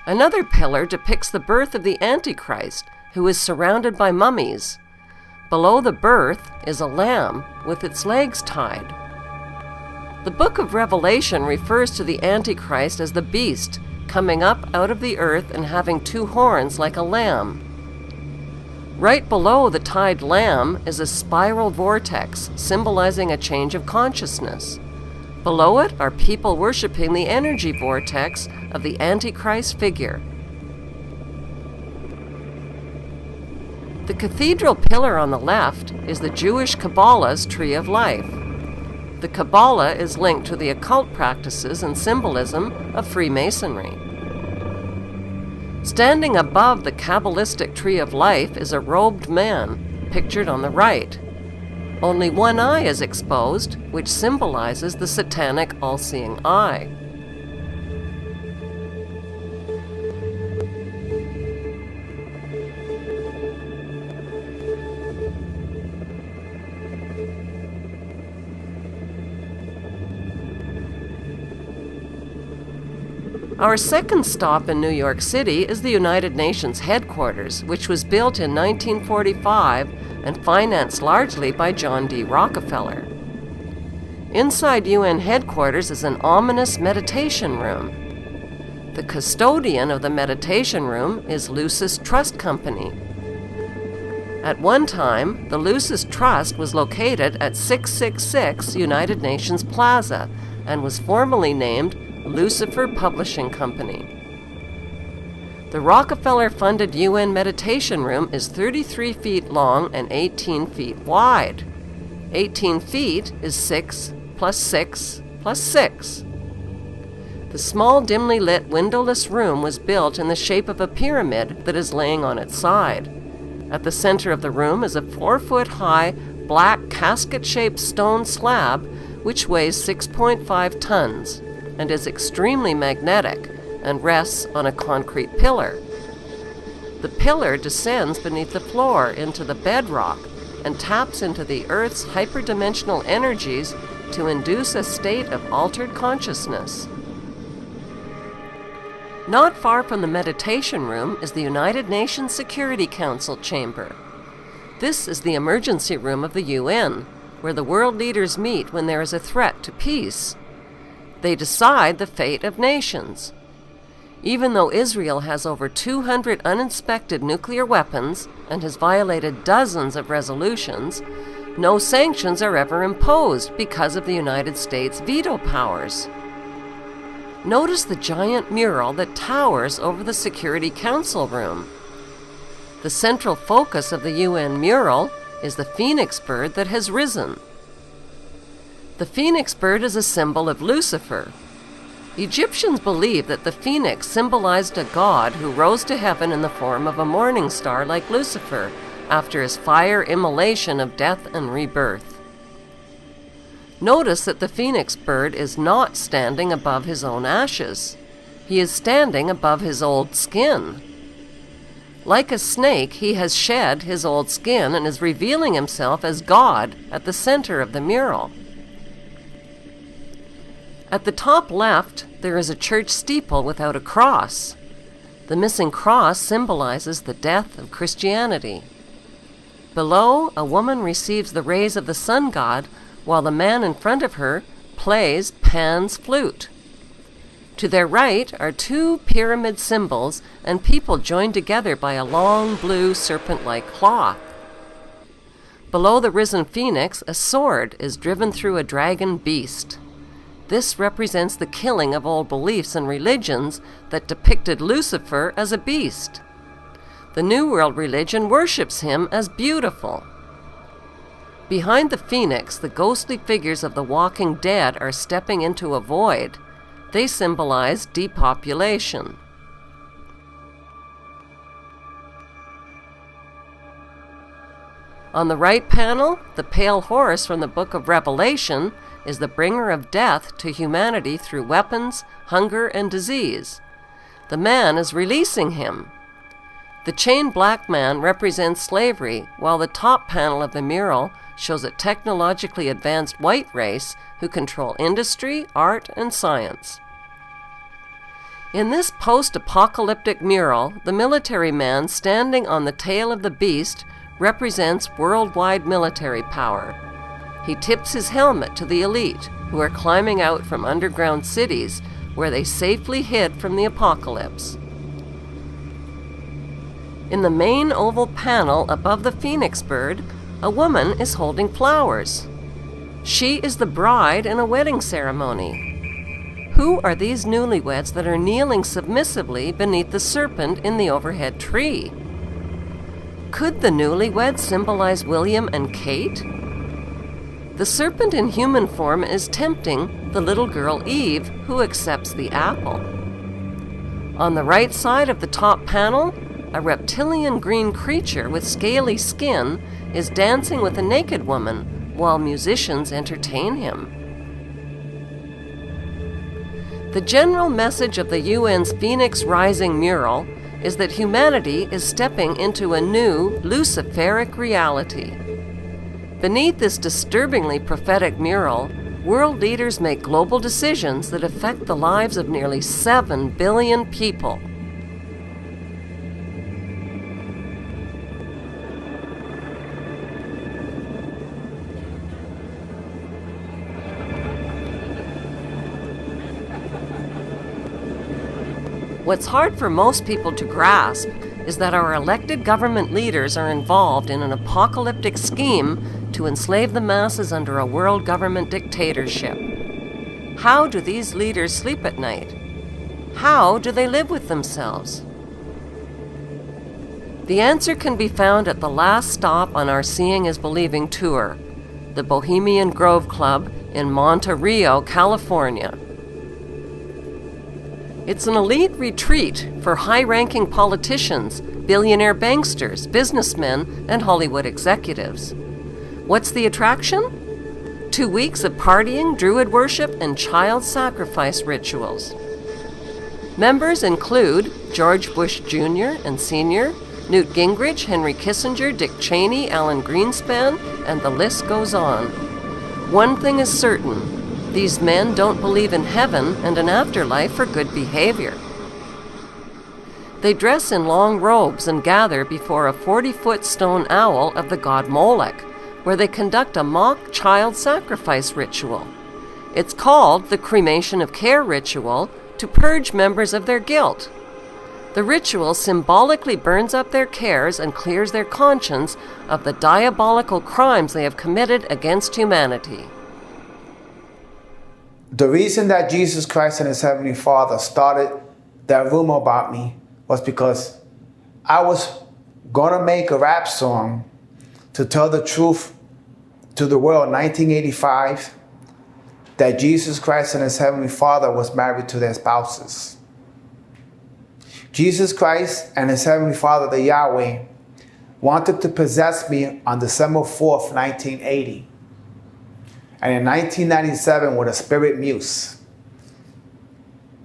Another pillar depicts the birth of the Antichrist, who is surrounded by mummies. Below the birth is a lamb with its legs tied. The book of Revelation refers to the Antichrist as the beast, coming up out of the earth and having 2 horns like a lamb. Right below the tied lamb is a spiral vortex, symbolizing a change of consciousness. Below it are people worshiping the energy vortex of the Antichrist figure. The cathedral pillar on the left is the Jewish Kabbalah's Tree of Life. The Kabbalah is linked to the occult practices and symbolism of Freemasonry. Standing above the Kabbalistic Tree of Life is a robed man, pictured on the right. Only one eye is exposed, which symbolizes the satanic all-seeing eye. Our second stop in New York City is the United Nations headquarters, which was built in 1945 and financed largely by John D. Rockefeller. Inside UN headquarters is an ominous meditation room. The custodian of the meditation room is Lucis Trust Company. At one time, the Lucis Trust was located at 666 United Nations Plaza and was formerly named Lucifer Publishing Company. The Rockefeller-funded UN Meditation Room is 33 feet long and 18 feet wide. 18 feet is 6 plus 6 plus 6. The small, dimly lit, windowless room was built in the shape of a pyramid that is laying on its side. At the center of the room is a 4-foot-high, black, casket-shaped stone slab which weighs 6.5 tons. And is extremely magnetic and rests on a concrete pillar. The pillar descends beneath the floor into the bedrock and taps into the Earth's hyperdimensional energies to induce a state of altered consciousness. Not far from the meditation room is the United Nations Security Council chamber. This is the emergency room of the UN, where the world leaders meet when there is a threat to peace. They decide the fate of nations. Even though Israel has over 200 uninspected nuclear weapons and has violated dozens of resolutions, no sanctions are ever imposed because of the United States' veto powers. Notice the giant mural that towers over the Security Council room. The central focus of the UN mural is the phoenix bird that has risen. The phoenix bird is a symbol of Lucifer. Egyptians believed that the phoenix symbolized a god who rose to heaven in the form of a morning star like Lucifer after his fire immolation of death and rebirth. Notice that the phoenix bird is not standing above his own ashes. He is standing above his old skin. Like a snake, he has shed his old skin and is revealing himself as God at the center of the mural. At the top left, there is a church steeple without a cross. The missing cross symbolizes the death of Christianity. Below, a woman receives the rays of the sun god, while the man in front of her plays Pan's flute. To their right are 2 pyramid symbols and people joined together by a long blue serpent-like cloth. Below the risen phoenix, a sword is driven through a dragon beast. This represents the killing of old beliefs and religions that depicted Lucifer as a beast. The New World religion worships him as beautiful. Behind the phoenix, the ghostly figures of the walking dead are stepping into a void. They symbolize depopulation. On the right panel, the pale horse from the book of Revelation is the bringer of death to humanity through weapons, hunger, and disease. The man is releasing him. The chained black man represents slavery, while the top panel of the mural shows a technologically advanced white race who control industry, art, and science. In this post-apocalyptic mural, the military man standing on the tail of the beast represents worldwide military power. He tips his helmet to the elite, who are climbing out from underground cities where they safely hid from the apocalypse. In the main oval panel above the phoenix bird, a woman is holding flowers. She is the bride in a wedding ceremony. Who are these newlyweds that are kneeling submissively beneath the serpent in the overhead tree? Could the newlyweds symbolize William and Kate? The serpent in human form is tempting the little girl Eve, who accepts the apple. On the right side of the top panel, a reptilian green creature with scaly skin is dancing with a naked woman while musicians entertain him. The general message of the UN's Phoenix Rising mural is that humanity is stepping into a new Luciferic reality. Beneath this disturbingly prophetic mural, world leaders make global decisions that affect the lives of nearly 7 billion people. What's hard for most people to grasp is that our elected government leaders are involved in an apocalyptic scheme to enslave the masses under a world government dictatorship. How do these leaders sleep at night? How do they live with themselves? The answer can be found at the last stop on our Seeing is Believing tour, the Bohemian Grove Club in Monte Rio, California. It's an elite retreat for high-ranking politicians, billionaire banksters, businessmen, and Hollywood executives. What's the attraction? 2 weeks of partying, druid worship, and child sacrifice rituals. Members include George Bush Jr. and Sr., Newt Gingrich, Henry Kissinger, Dick Cheney, Alan Greenspan, and the list goes on. One thing is certain. These men don't believe in heaven and an afterlife for good behavior. They dress in long robes and gather before a 40-foot stone owl of the god Molech, where they conduct a mock child sacrifice ritual. It's called the cremation of care ritual to purge members of their guilt. The ritual symbolically burns up their cares and clears their conscience of the diabolical crimes they have committed against humanity. The reason that Jesus Christ and his Heavenly Father started that rumor about me was because I was going to make a rap song to tell the truth to the world in 1985 that Jesus Christ and his Heavenly Father was married to their spouses. Jesus Christ and his Heavenly Father, the Yahweh, wanted to possess me on December 4th, 1980. And in 1997 with a spirit muse,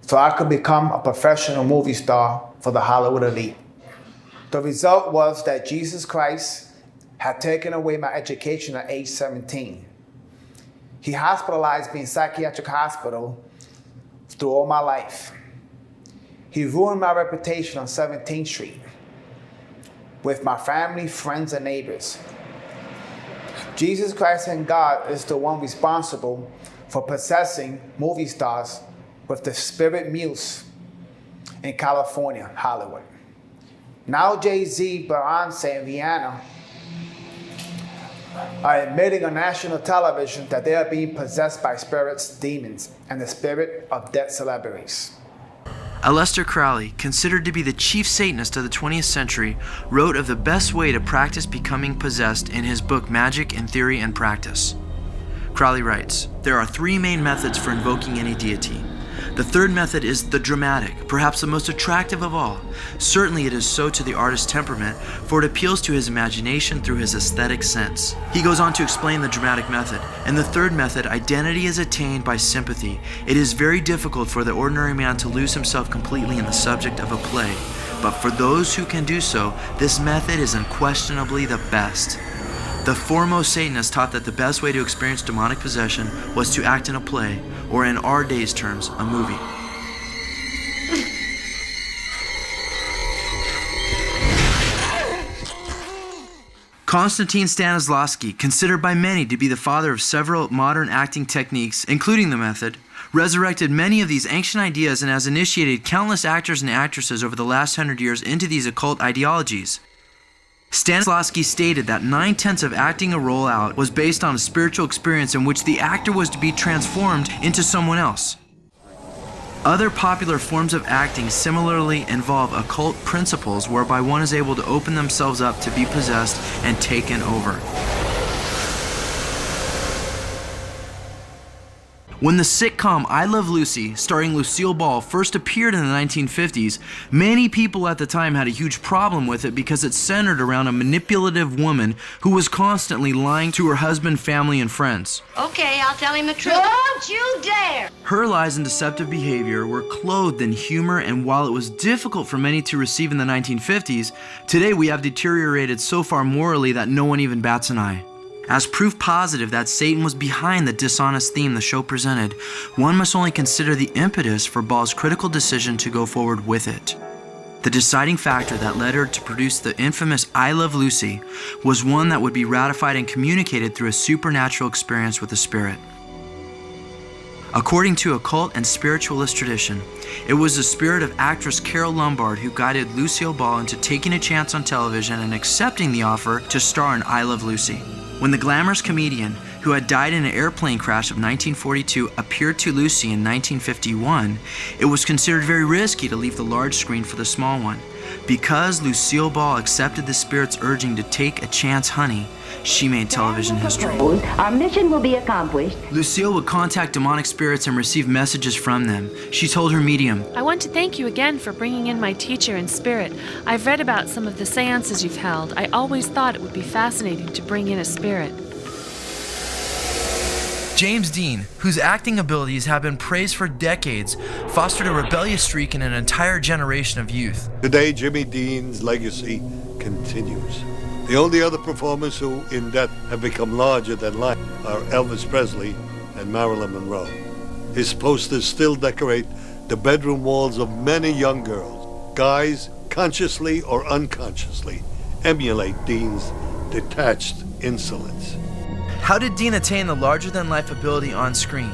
so I could become a professional movie star for the Hollywood elite. The result was that Jesus Christ had taken away my education at age 17. He hospitalized me in psychiatric hospital through all my life. He ruined my reputation on 17th Street with my family, friends, and neighbors. Jesus Christ and God is the one responsible for possessing movie stars with the spirit muse in California, Hollywood. Now Jay-Z, Beyonce, and Rihanna are admitting on national television that they are being possessed by spirits, demons, and the spirit of dead celebrities. Aleister Crowley, considered to be the chief Satanist of the 20th century, wrote of the best way to practice becoming possessed in his book Magic in Theory and Practice. Crowley writes, "There are 3 main methods for invoking any deity. The third method is the dramatic, perhaps the most attractive of all. Certainly it is so to the artist's temperament, for it appeals to his imagination through his aesthetic sense. He goes on to explain the dramatic method. In the third method, identity is attained by sympathy. It is very difficult for the ordinary man to lose himself completely in the subject of a play. But for those who can do so, this method is unquestionably the best. The foremost Satanists taught that the best way to experience demonic possession was to act in a play, or in our day's terms, a movie. Konstantin Stanislavski, considered by many to be the father of several modern acting techniques, including the method, resurrected many of these ancient ideas and has initiated countless actors and actresses over the last 100 years into these occult ideologies. Stanislavski stated that 9/10 of acting a role out was based on a spiritual experience in which the actor was to be transformed into someone else. Other popular forms of acting similarly involve occult principles whereby one is able to open themselves up to be possessed and taken over. When the sitcom I Love Lucy, starring Lucille Ball, first appeared in the 1950s, many people at the time had a huge problem with it because it centered around a manipulative woman who was constantly lying to her husband, family, and friends. Okay, I'll tell him the truth. Don't you dare! Her lies and deceptive behavior were clothed in humor, and while it was difficult for many to receive in the 1950s, today we have deteriorated so far morally that no one even bats an eye. As proof positive that Satan was behind the dishonest theme the show presented, one must only consider the impetus for Ball's critical decision to go forward with it. The deciding factor that led her to produce the infamous I Love Lucy was one that would be ratified and communicated through a supernatural experience with the spirit. According to occult and spiritualist tradition, it was the spirit of actress Carole Lombard who guided Lucille Ball into taking a chance on television and accepting the offer to star in I Love Lucy. When the glamorous comedian, who had died in an airplane crash of 1942, appeared to Lucy in 1951, it was considered very risky to leave the large screen for the small one. Because Lucille Ball accepted the spirit's urging to take a chance, honey, she made television history. Our mission will be accomplished. Lucille would contact demonic spirits and receive messages from them. She told her medium, I want to thank you again for bringing in my teacher in spirit. I've read about some of the seances you've held. I always thought it would be fascinating to bring in a spirit. James Dean, whose acting abilities have been praised for decades, fostered a rebellious streak in an entire generation of youth. Today, Jimmy Dean's legacy continues. The only other performers who, in death, have become larger than life are Elvis Presley and Marilyn Monroe. His posters still decorate the bedroom walls of many young girls. Guys, consciously or unconsciously, emulate Dean's detached insolence. How did Dean attain the larger-than-life ability on screen?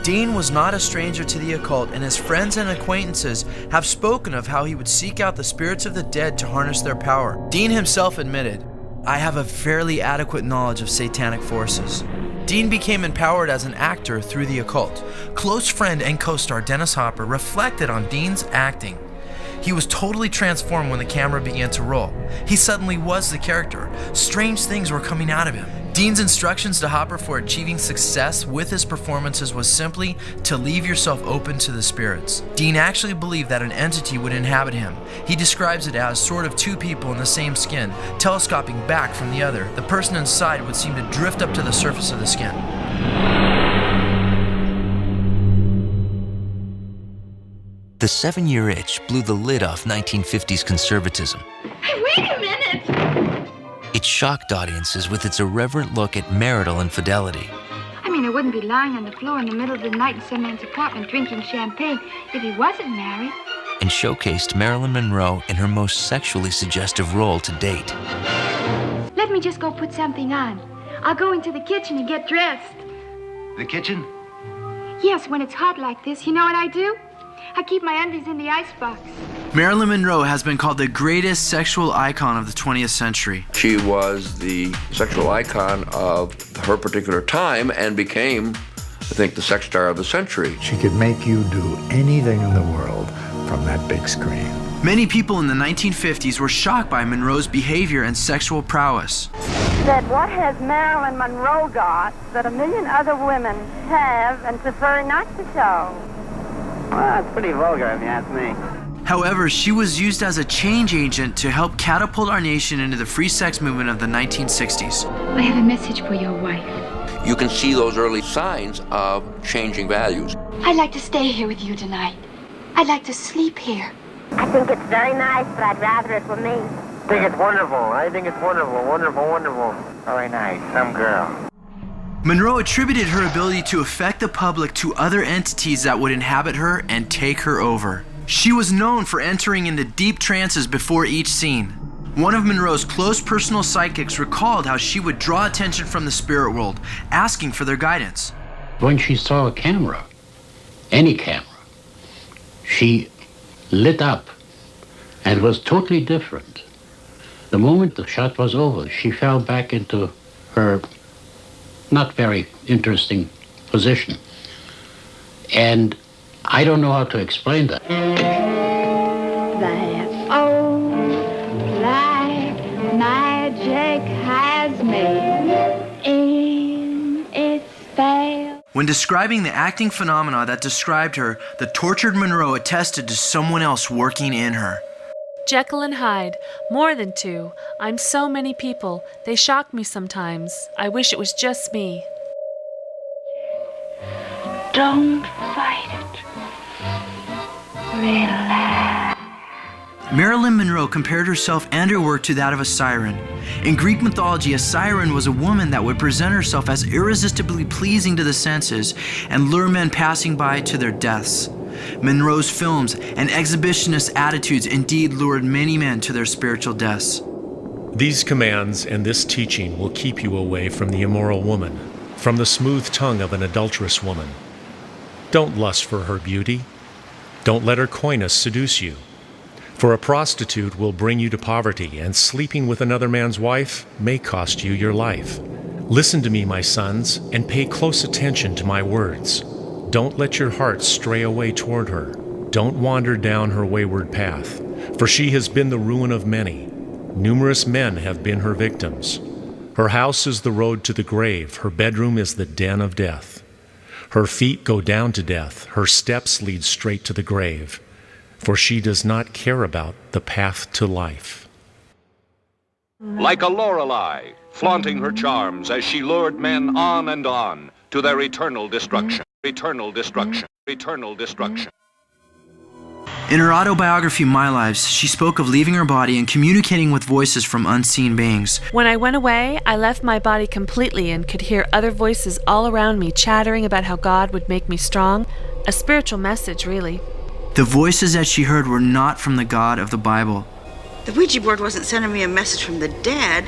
Dean was not a stranger to the occult, and his friends and acquaintances have spoken of how he would seek out the spirits of the dead to harness their power. Dean himself admitted, I have a fairly adequate knowledge of satanic forces. Dean became empowered as an actor through the occult. Close friend and co-star Dennis Hopper reflected on Dean's acting. He was totally transformed when the camera began to roll. He suddenly was the character. Strange things were coming out of him. Dean's instructions to Hopper for achieving success with his performances was simply to leave yourself open to the spirits. Dean actually believed that an entity would inhabit him. He describes it as sort of two people in the same skin, telescoping back from the other. The person inside would seem to drift up to the surface of the skin. The 7-year itch blew the lid off 1950s conservatism. Hey, wait a minute! It shocked audiences with its irreverent look at marital infidelity. I mean, I wouldn't be lying on the floor in the middle of the night in some man's apartment drinking champagne if he wasn't married. And showcased Marilyn Monroe in her most sexually suggestive role to date. Let me just go put something on. I'll go into the kitchen and get dressed. The kitchen? Yes, when it's hot like this, you know what I do? I keep my undies in the icebox. Marilyn Monroe has been called the greatest sexual icon of the 20th century. She was the sexual icon of her particular time and became, I think, the sex star of the century. She could make you do anything in the world from that big screen. Many people in the 1950s were shocked by Monroe's behavior and sexual prowess. That what has Marilyn Monroe got that a million other women have and prefer not to show? Well, it's pretty vulgar if you ask me. However, she was used as a change agent to help catapult our nation into the free sex movement of the 1960s. I have a message for your wife. You can see those early signs of changing values. I'd like to stay here with you tonight. I'd like to sleep here. I think it's very nice, but I'd rather it were me. I think it's wonderful. I think it's wonderful, wonderful, wonderful. Very nice, some girl. Monroe attributed her ability to affect the public to other entities that would inhabit her and take her over. She was known for entering into deep trances before each scene. One of Monroe's close personal psychics recalled how she would draw attention from the spirit world, asking for their guidance. When she saw a camera, any camera, she lit up and was totally different. The moment the shot was over, she fell back into her not very interesting position. And I don't know how to explain that. That old black magic has me in its spell. When describing the acting phenomena that described her, the tortured Monroe attested to someone else working in her. Jekyll and Hyde, more than two. I'm so many people. They shock me sometimes. I wish it was just me. Don't fight it. Relax. Marilyn Monroe compared herself and her work to that of a siren. In Greek mythology, a siren was a woman that would present herself as irresistibly pleasing to the senses and lure men passing by to their deaths. Monroe's films and exhibitionist attitudes indeed lured many men to their spiritual deaths. These commands and this teaching will keep you away from the immoral woman, from the smooth tongue of an adulterous woman. Don't lust for her beauty. Don't let her coyness seduce you. For a prostitute will bring you to poverty, and sleeping with another man's wife may cost you your life. Listen to me, my sons, and pay close attention to my words. Don't let your heart stray away toward her. Don't wander down her wayward path, for she has been the ruin of many. Numerous men have been her victims. Her house is the road to the grave. Her bedroom is the den of death. Her feet go down to death. Her steps lead straight to the grave, for she does not care about the path to life. Like a Lorelei, flaunting her charms as she lured men on and on to their eternal destruction. Eternal destruction. Eternal destruction. In her autobiography, My Lives, she spoke of leaving her body and communicating with voices from unseen beings. When I went away, I left my body completely and could hear other voices all around me chattering about how God would make me strong. A spiritual message, really. The voices that she heard were not from the God of the Bible. The Ouija board wasn't sending me a message from the dead.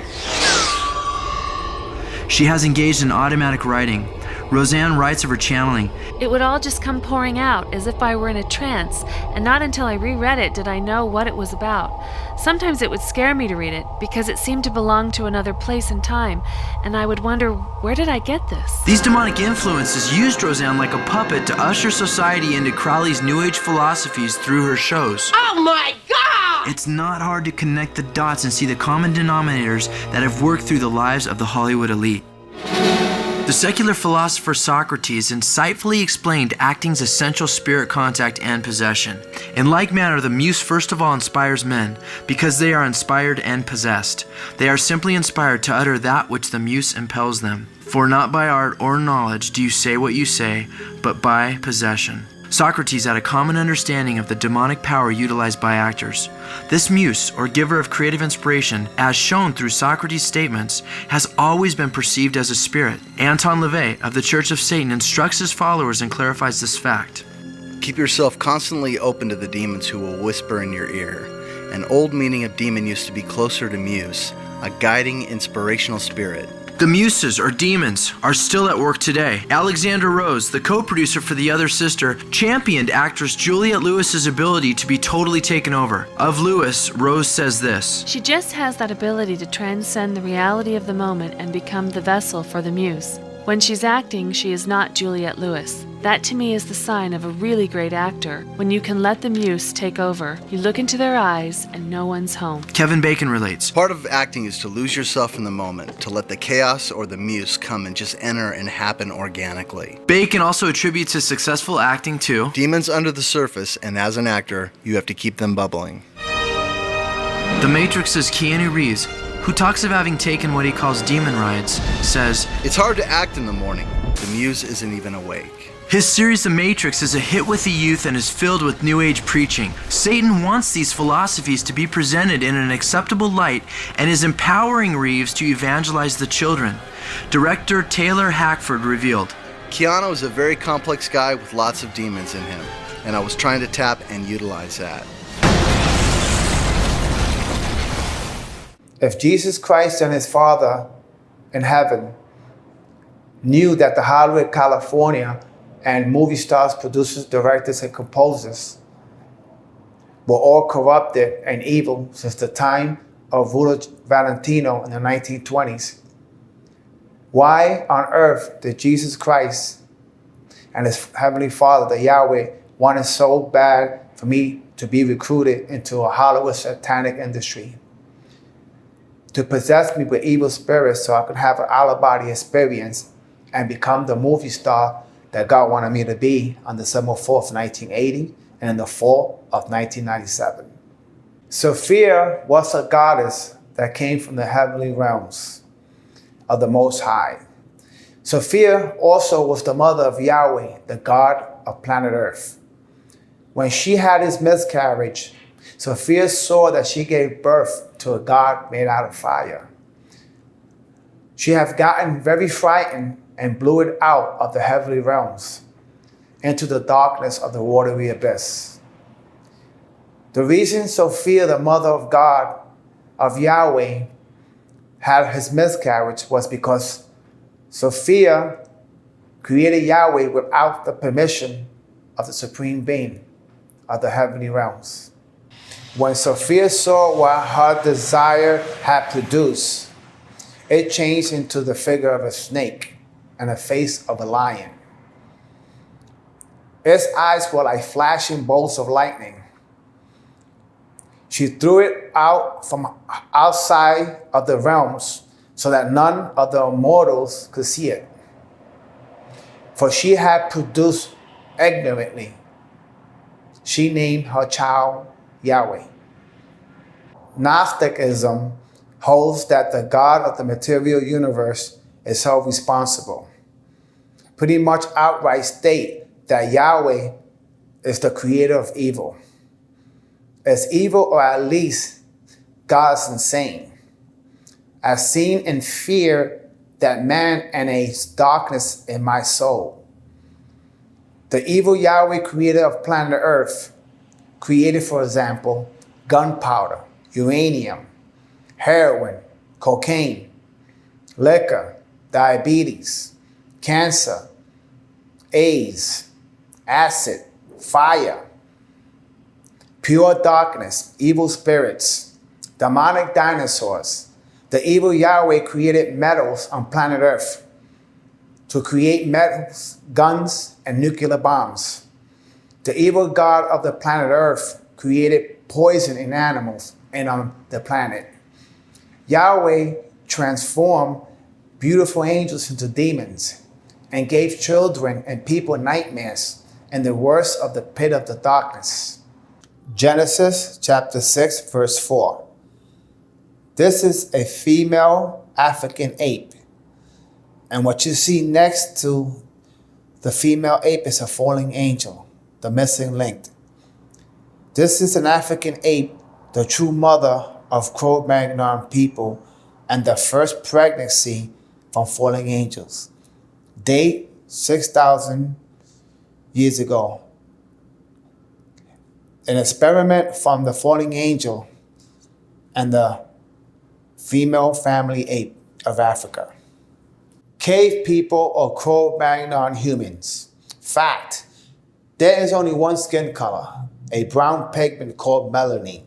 She has engaged in automatic writing. Roseanne writes of her channeling. It would all just come pouring out as if I were in a trance, and not until I reread it did I know what it was about. Sometimes it would scare me to read it because it seemed to belong to another place and time, and I would wonder, where did I get this? These demonic influences used Roseanne like a puppet to usher society into Crowley's New Age philosophies through her shows. Oh my God! It's not hard to connect the dots and see the common denominators that have worked through the lives of the Hollywood elite. The secular philosopher Socrates insightfully explained acting's essential spirit contact and possession. In like manner, the muse first of all inspires men, because they are inspired and possessed. They are simply inspired to utter that which the muse impels them. For not by art or knowledge do you say what you say, but by possession. Socrates had a common understanding of the demonic power utilized by actors. This muse, or giver of creative inspiration, as shown through Socrates' statements, has always been perceived as a spirit. Anton LaVey of the Church of Satan instructs his followers and clarifies this fact. Keep yourself constantly open to the demons who will whisper in your ear. An old meaning of demon used to be closer to muse, a guiding, inspirational spirit. The muses, or demons, are still at work today. Alexander Rose, the co-producer for The Other Sister, championed actress Juliette Lewis's ability to be totally taken over. Of Lewis, Rose says this. She just has that ability to transcend the reality of the moment and become the vessel for the muse. When she's acting, she is not Juliette Lewis. That to me is the sign of a really great actor, when you can let the muse take over. You look into their eyes and no one's home. Kevin Bacon relates. Part of acting is to lose yourself in the moment, to let the chaos or the muse come and just enter and happen organically. Bacon also attributes his successful acting to demons under the surface, and as an actor, you have to keep them bubbling. The Matrix's Keanu Reeves, who talks of having taken what he calls demon rides, says, "It's hard to act in the morning. The muse isn't even awake." His series The Matrix is a hit with the youth and is filled with New Age preaching. Satan wants these philosophies to be presented in an acceptable light and is empowering Reeves to evangelize the children. Director Taylor Hackford revealed, "Keanu is a very complex guy with lots of demons in him, and I was trying to tap and utilize that." If Jesus Christ and his Father in heaven knew that the Hollywood, California, and movie stars, producers, directors, and composers were all corrupted and evil since the time of Rudo Valentino in the 1920s, why on earth did Jesus Christ and his Heavenly Father, the Yahweh, want it so bad for me to be recruited into a Hollywood satanic industry? To possess me with evil spirits so I could have an out-of-body experience and become the movie star that God wanted me to be on December 4th, 1980, and in the fall of 1997. Sophia was a goddess that came from the heavenly realms of the Most High. Sophia also was the mother of Yahweh, the God of planet Earth. When she had his miscarriage, Sophia saw that she gave birth to a God made out of fire. She had gotten very frightened and blew it out of the heavenly realms into the darkness of the watery abyss. The reason Sophia, the mother of God, of Yahweh, had his miscarriage was because Sophia created Yahweh without the permission of the Supreme Being of the heavenly realms. When Sophia saw what her desire had produced, it changed into the figure of a snake and the face of a lion. Its eyes were like flashing bolts of lightning. She threw it out from outside of the realms so that none of the immortals could see it. For she had produced ignorantly. She named her child Yahweh. Gnosticism holds that the God of the material universe is held responsible. Pretty much outright state that Yahweh is the creator of evil. As evil, or at least God is insane. As seen in fear that man and a darkness in my soul. The evil Yahweh creator of planet Earth created, for example, gunpowder, uranium, heroin, cocaine, liquor, diabetes, cancer, AIDS, acid, fire, pure darkness, evil spirits, demonic dinosaurs. The evil Yahweh created metals on planet Earth to create metals, guns, and nuclear bombs. The evil God of the planet Earth created poison in animals and on the planet. Yahweh transformed beautiful angels into demons and gave children and people nightmares and the worst of the pit of the darkness. Genesis chapter 6, verse 4. This is a female African ape. And what you see next to the female ape is a falling angel, the missing link. This is an African ape, the true mother of Cro-Magnon people and the first pregnancy from falling angels. Date 6,000 years ago. An experiment from the falling angel and the female family ape of Africa. Cave people or Cro-Magnon humans. Fact, there is only one skin color, a brown pigment called melanin.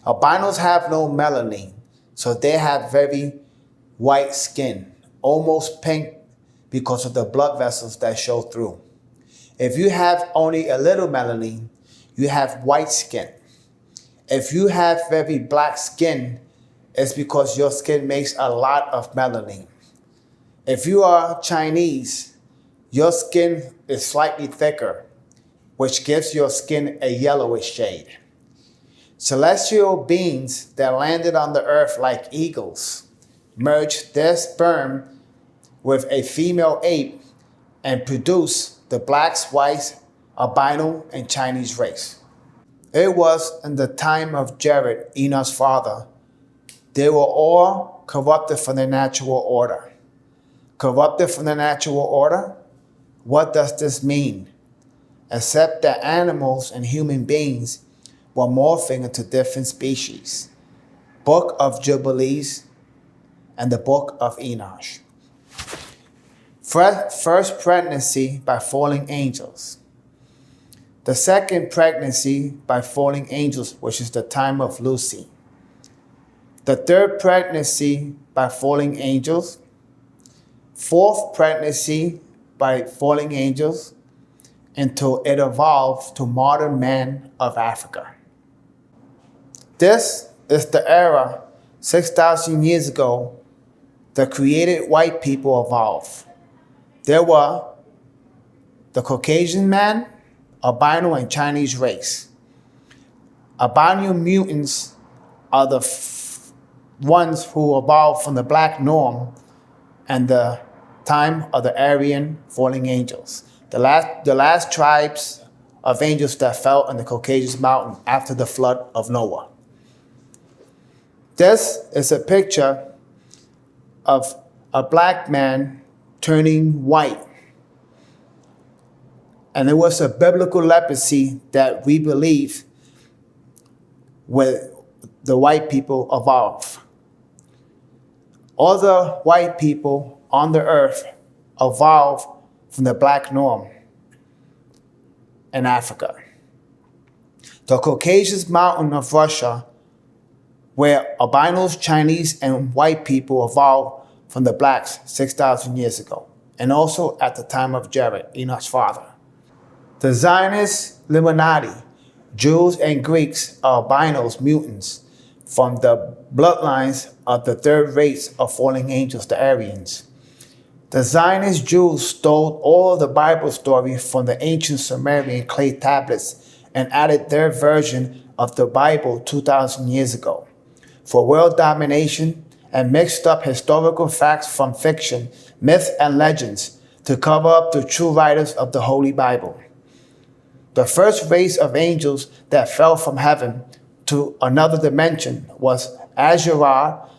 Albinos have no melanin, so they have very white skin, almost pink because of the blood vessels that show through. If you have only a little melanin, you have white skin. If you have very black skin, it's because your skin makes a lot of melanin. If you are Chinese, your skin is slightly thicker, which gives your skin a yellowish shade. Celestial beings that landed on the earth like eagles merged their sperm with a female ape and produced the blacks, whites, albino, and Chinese race. It was in the time of Jared, Enoch's father. They were all corrupted from the natural order. Corrupted from the natural order? What does this mean? Except that animals and human beings were morphing into different species. Book of Jubilees and the Book of Enoch. First pregnancy by falling angels. The second pregnancy by falling angels, which is the time of Lucy. The third pregnancy by falling angels. Fourth pregnancy by falling angels until it evolved to modern man of Africa. This is the era 6,000 years ago the created white people evolved. There were the Caucasian man, albino, and Chinese race. Albino mutants are the ones who evolved from the black norm and the time of the Aryan falling angels. The last tribes of angels that fell in the Caucasus mountain after the flood of Noah. This is a picture of a black man turning white. And it was a biblical leprosy that we believe where the white people evolved. All the white people on the earth evolved from the black norm in Africa. The Caucasus mountain of Russia, where albinos, Chinese, and white people evolved from the blacks 6,000 years ago, and also at the time of Jared, Enoch's father. The Zionist Illuminati, Jews and Greeks are albinos, mutants, from the bloodlines of the third race of falling angels, the Aryans. The Zionist Jews stole all the Bible stories from the ancient Sumerian clay tablets and added their version of the Bible 2,000 years ago for world domination and mixed up historical facts from fiction, myth, and legends to cover up the true writers of the Holy Bible. The first race of angels that fell from heaven to another dimension was Azurah,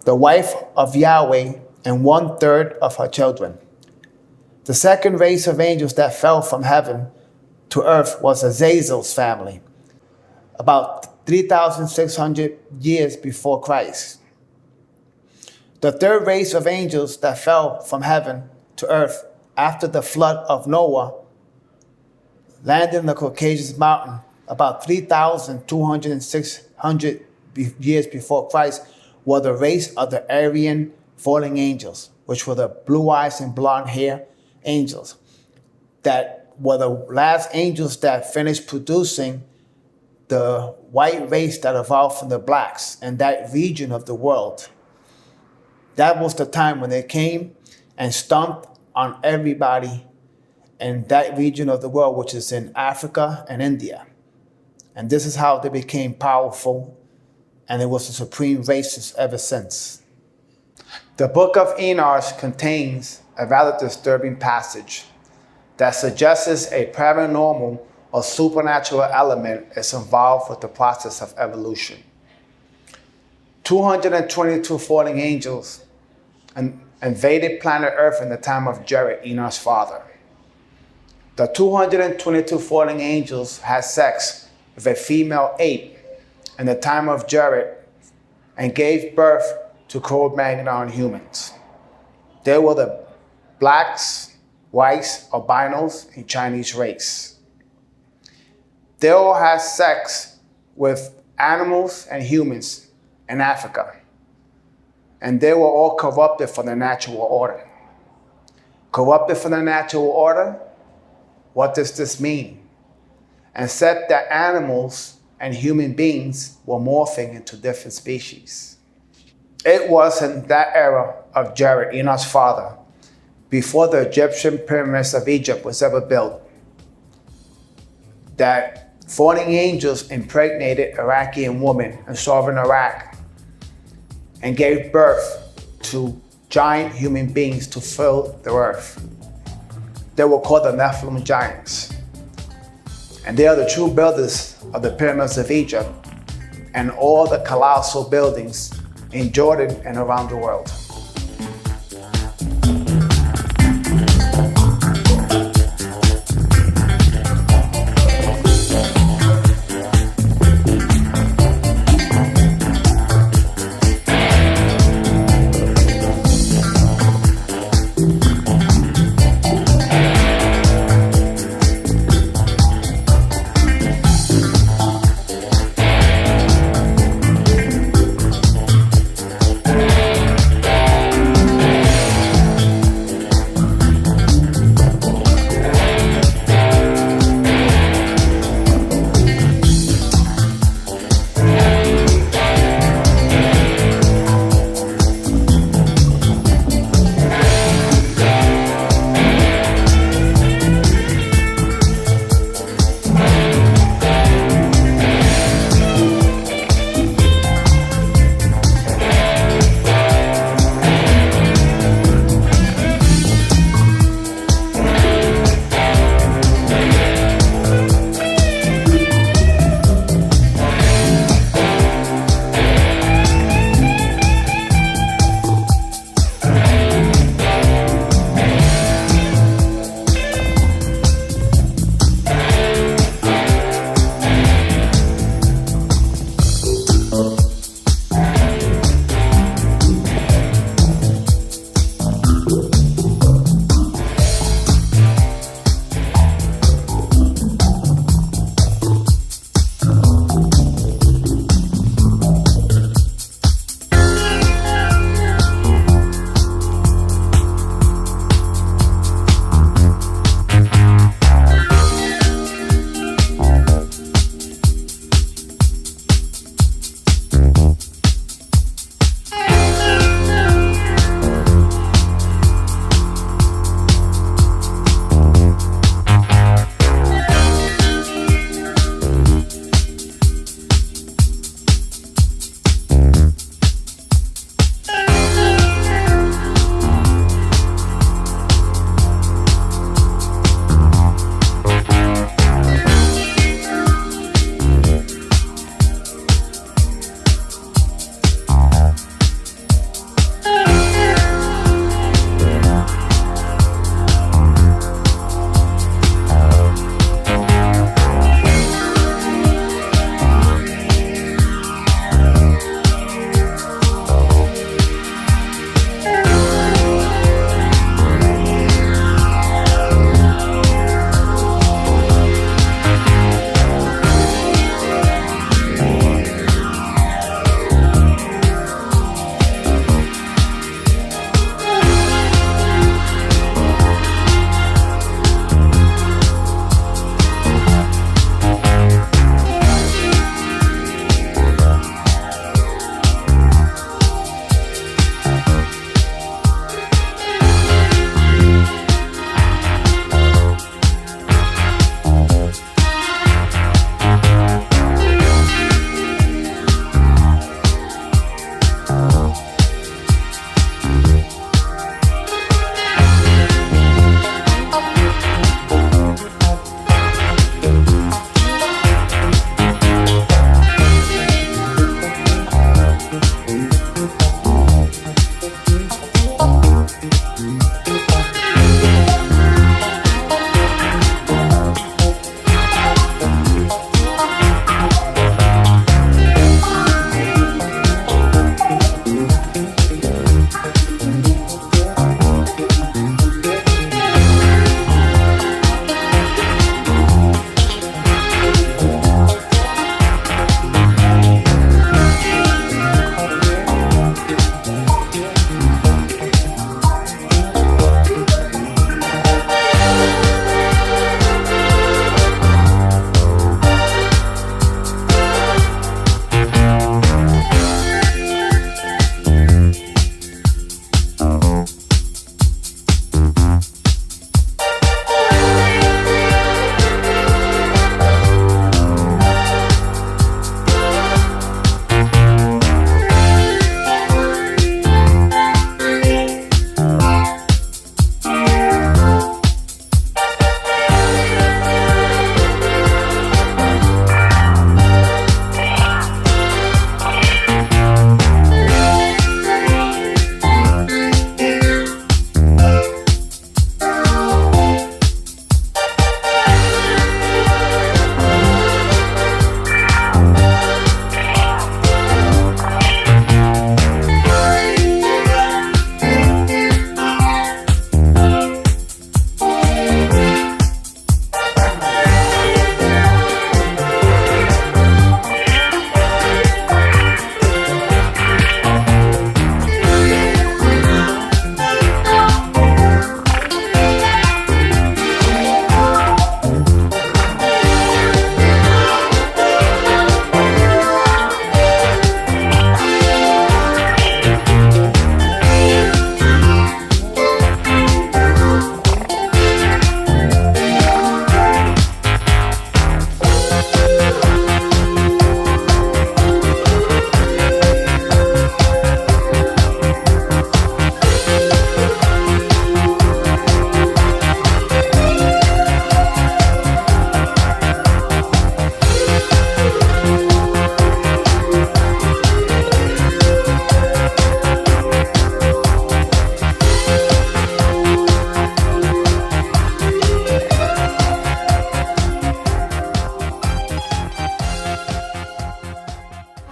the wife of Yahweh, and 1/3 of her children. The second race of angels that fell from heaven to earth was Azazel's family, about 3,600 years before Christ. The third race of angels that fell from heaven to earth after the flood of Noah landed in the Caucasus mountain about 3,600 years before Christ were the race of the Aryan falling angels, which were the blue eyes and blonde hair angels that were the last angels that finished producing the white race that evolved from the blacks in that region of the world. That was the time when they came and stomped on everybody in that region of the world, which is in Africa and India. And this is how they became powerful, and it was the supreme races ever since. The book of Enoch contains a rather disturbing passage that suggests a paranormal or supernatural element is involved with the process of evolution. 222 falling angels invaded planet Earth in the time of Jared, Enoch's father. The 222 falling angels had sex with a female ape in the time of Jared and gave birth to Cro-Magnon humans. They were the blacks, whites, albinos, and Chinese race. They all had sex with animals and humans in Africa, and they were all corrupted from the natural order. Corrupted from the natural order what does this mean? And said that animals and human beings were morphing into different species. It was in that era of Jared, Enoch's father, before the Egyptian pyramids of Egypt was ever built, that falling angels impregnated Iraqian women in southern Iraq and gave birth to giant human beings to fill the earth. They were called the Nephilim giants. And they are the true builders of the pyramids of Egypt and all the colossal buildings in Jordan and around the world.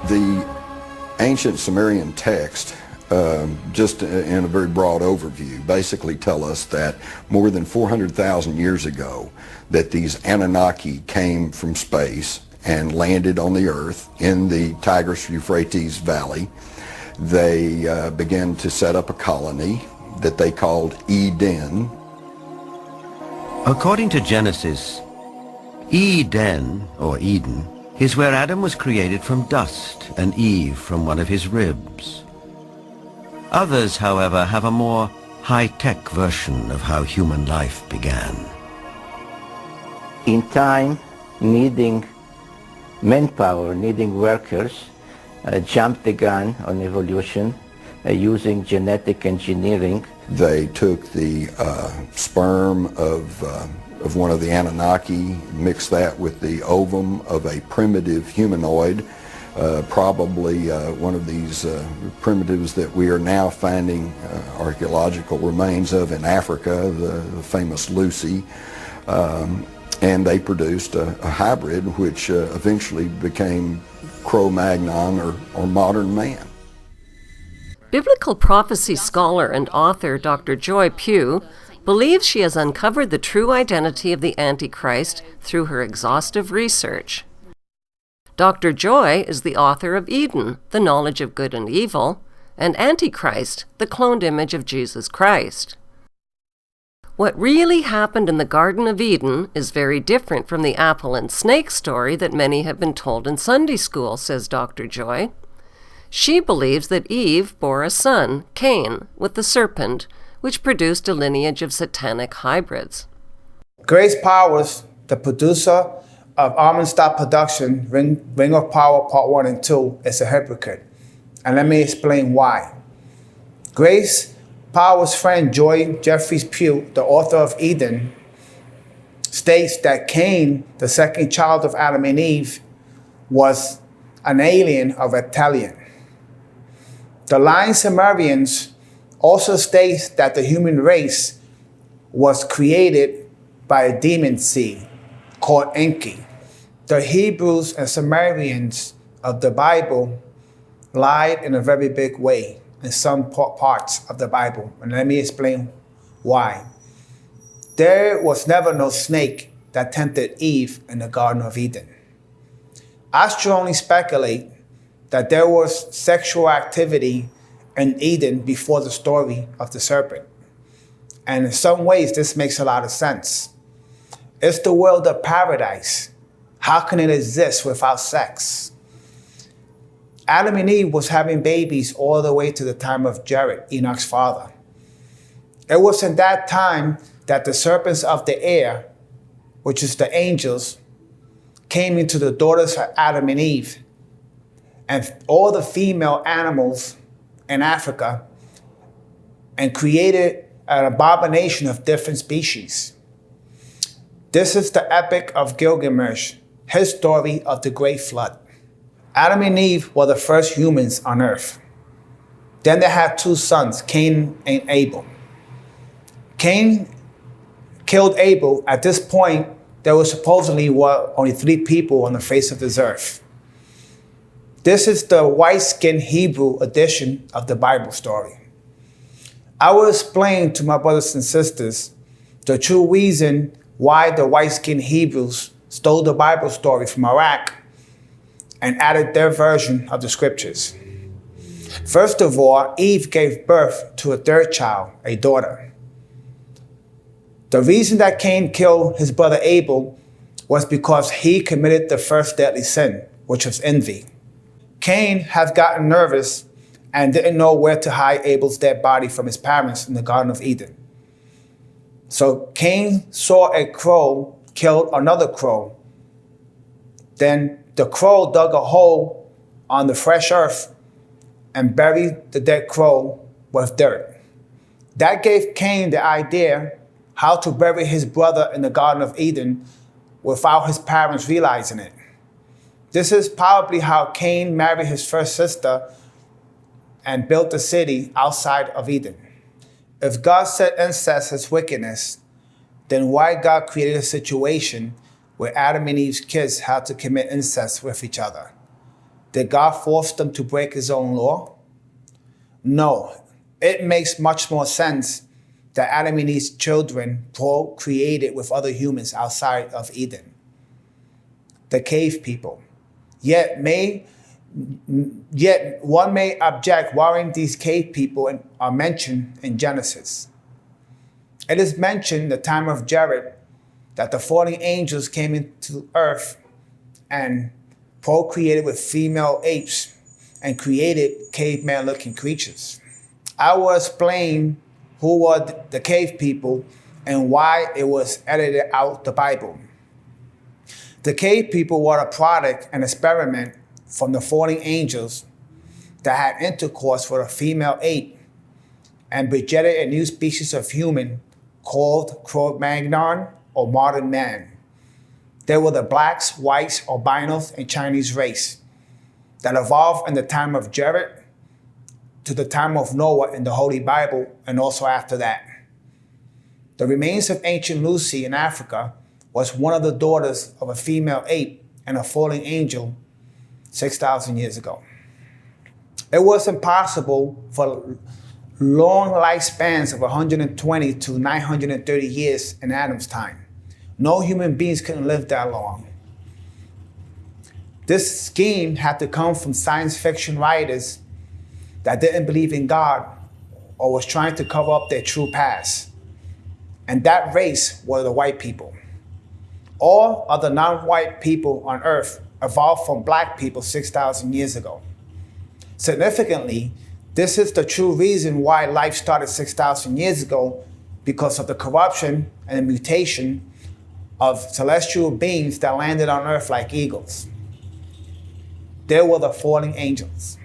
The ancient Sumerian text, just in a very broad overview, basically tell us that more than 400,000 years ago that these Anunnaki came from space and landed on the earth in the Tigris-Euphrates Valley. They began to set up a colony that they called Eden. According to Genesis, Eden, or Eden, is where Adam was created from dust and Eve from one of his ribs. Others, however, have a more high-tech version of how human life began. In time, needing manpower, needing workers, jumped the gun on evolution using genetic engineering. They took the sperm of one of the Anunnaki, mixed that with the ovum of a primitive humanoid, probably one of these primitives that we are now finding archaeological remains of in Africa, the famous Lucy. And they produced a hybrid which eventually became Cro-Magnon or modern man. Biblical prophecy scholar and author Dr. Joy Pugh believes she has uncovered the true identity of the Antichrist through her exhaustive research. Dr. Joy is the author of Eden, The Knowledge of Good and Evil, and Antichrist, the cloned image of Jesus Christ. What really happened in the Garden of Eden is very different from the apple and snake story that many have been told in Sunday school, says Dr. Joy. She believes that Eve bore a son, Cain, with the serpent, which produced a lineage of satanic hybrids. Grace Powers, the producer of Almond Stop Production, Ring of Power Part 1 and 2, is a hypocrite. And let me explain why. Grace Powers' friend Joy Jeffries Pugh, the author of Eden, states that Cain, the second child of Adam and Eve, was an alien, a reptilian. The Lying Sumerians also states that the human race was created by a demon seed called Enki. The Hebrews and Sumerians of the Bible lied in a very big way in some parts of the Bible. And let me explain why. There was never no snake that tempted Eve in the Garden of Eden. I strongly speculate that there was sexual activity in Eden before the story of the serpent. And in some ways, this makes a lot of sense. It's the world of paradise. How can it exist without sex? Adam and Eve was having babies all the way to the time of Jared, Enoch's father. It was in that time that the serpents of the air, which is the angels, came into the daughters of Adam and Eve, and all the female animals in Africa, and created an abomination of different species. This is the epic of Gilgamesh, his story of the Great Flood. Adam and Eve were the first humans on earth. Then they had two sons, Cain and Abel. Cain killed Abel. At this point, there were supposedly only 3 people on the face of this earth. This is the white-skinned Hebrew edition of the Bible story. I will explain to my brothers and sisters the true reason why the white-skinned Hebrews stole the Bible story from Iraq and added their version of the scriptures. First of all, Eve gave birth to a third child, a daughter. The reason that Cain killed his brother Abel was because he committed the first deadly sin, which was envy. Cain had gotten nervous and didn't know where to hide Abel's dead body from his parents in the Garden of Eden. So Cain saw a crow, killed another crow. Then the crow dug a hole on the fresh earth and buried the dead crow with dirt. That gave Cain the idea how to bury his brother in the Garden of Eden without his parents realizing it. This is probably how Cain married his first sister and built a city outside of Eden. If God said incest is wickedness, then why God created a situation where Adam and Eve's kids had to commit incest with each other? Did God force them to break his own law? No. It makes much more sense that Adam and Eve's children procreated with other humans outside of Eden. The cave people. Yet one may object why these cave people are mentioned in Genesis. It is mentioned in the time of Jared that the fallen angels came into earth and procreated with female apes and created caveman-looking creatures. I will explain who were the cave people and why it was edited out the Bible. The cave people were a product and experiment from the fallen angels that had intercourse with a female ape and begetted a new species of human called Cro-Magnon or modern man. They were the blacks, whites, albinos, and Chinese race that evolved in the time of Jared to the time of Noah in the Holy Bible and also after that. The remains of ancient Lucy in Africa was one of the daughters of a female ape and a fallen angel 6,000 years ago. It was impossible for long lifespans of 120 to 930 years in Adam's time. No human beings couldn't live that long. This scheme had to come from science fiction writers that didn't believe in God or was trying to cover up their true past. And that race were the white people. All other non-white people on earth evolved from black people 6,000 years ago. Significantly, this is the true reason why life started 6,000 years ago, because of the corruption and the mutation of celestial beings that landed on earth like eagles. They were the fallen angels.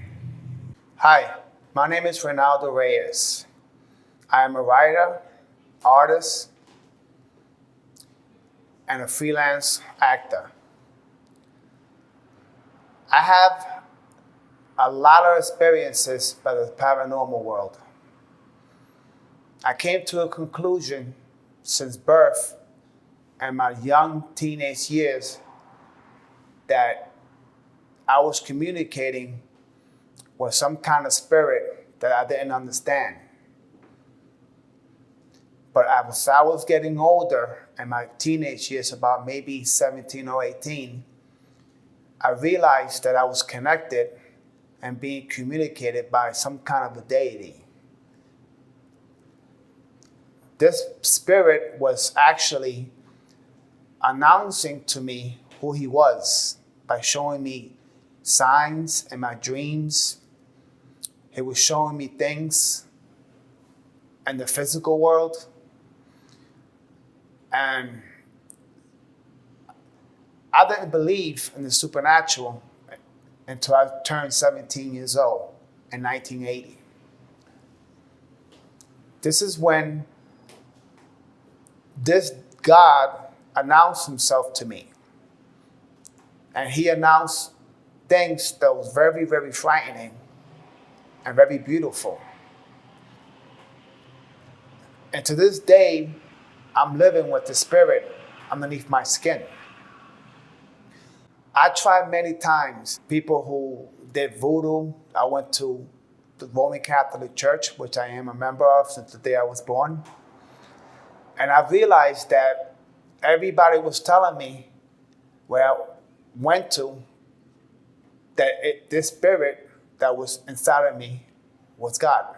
Hi, my name is Reynaldo Reyes. I am a writer, artist, and a freelance actor. I have a lot of experiences by the paranormal world. I came to a conclusion since birth and my young teenage years that I was communicating with some kind of spirit that I didn't understand. But as I was getting older in my teenage years, about maybe 17 or 18, I realized that I was connected and being communicated by some kind of a deity. This spirit was actually announcing to me who he was by showing me signs in my dreams. He was showing me things in the physical world. And I didn't believe in the supernatural until I turned 17 years old in 1980. This is when this God announced himself to me. And he announced things that was very, very frightening and very beautiful. And to this day, I'm living with the spirit underneath my skin. I tried many times. People who did voodoo. I went to the Roman Catholic Church, which I am a member of since the day I was born. And I realized that everybody was telling me where I went to that this spirit that was inside of me was God.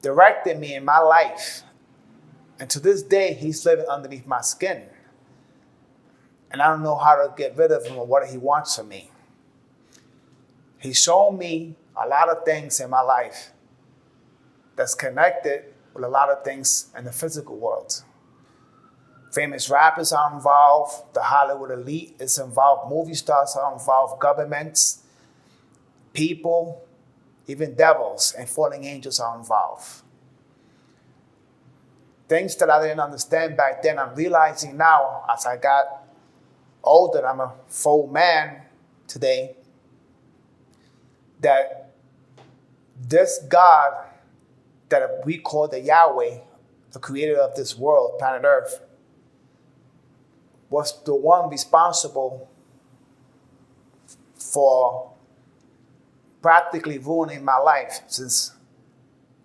Directed me in my life. And to this day, he's living underneath my skin. And I don't know how to get rid of him or what he wants from me. He's shown me a lot of things in my life that's connected with a lot of things in the physical world. Famous rappers are involved, the Hollywood elite is involved, movie stars are involved, governments, people, even devils and fallen angels are involved. Things that I didn't understand back then, I'm realizing now as I got older, I'm a full man today, that this God that we call the Yahweh, the creator of this world, planet Earth, was the one responsible for practically ruining my life since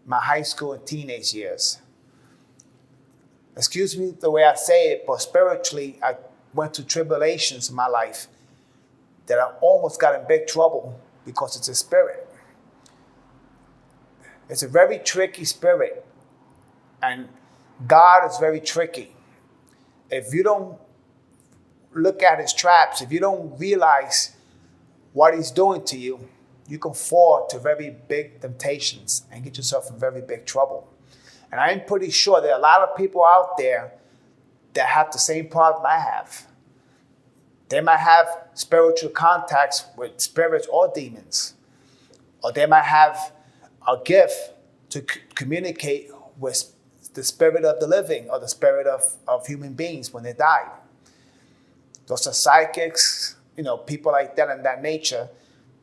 my high school and teenage years. Excuse me the way I say it, but spiritually, I went through tribulations in my life that I almost got in big trouble because it's a spirit. It's a very tricky spirit, and God is very tricky. If you don't look at his traps, if you don't realize what he's doing to you, you can fall to very big temptations and get yourself in very big trouble. And I'm pretty sure there are a lot of people out there that have the same problem I have. They might have spiritual contacts with spirits or demons. Or they might have a gift to communicate with the spirit of the living or the spirit of human beings when they die. Those are psychics, people like that in that nature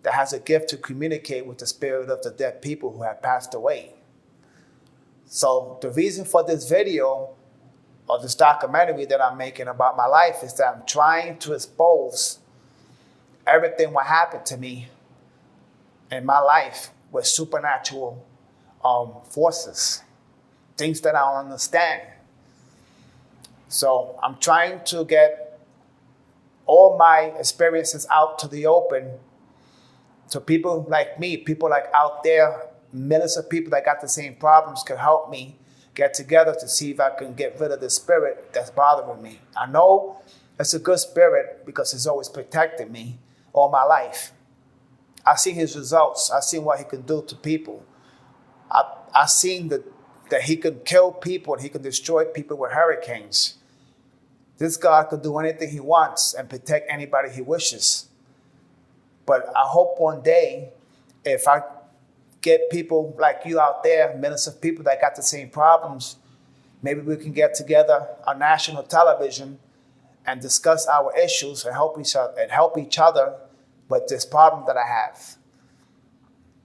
that has a gift to communicate with the spirit of the dead people who have passed away. So the reason for this video or this documentary that I'm making about my life is that I'm trying to expose everything what happened to me in my life with supernatural forces, things that I don't understand. So I'm trying to get all my experiences out to the open so people like me, people like out there, millions of people that got the same problems can help me get together to see if I can get rid of the spirit that's bothering me. I know it's a good spirit because it's always protected me all my life. I've seen his results. I've seen what he can do to people. I've seen that he can kill people and he can destroy people with hurricanes. This God can do anything he wants and protect anybody he wishes. But I hope one day, if I get people like you out there, millions of people that got the same problems, maybe we can get together on national television and discuss our issues and help each other with this problem that I have.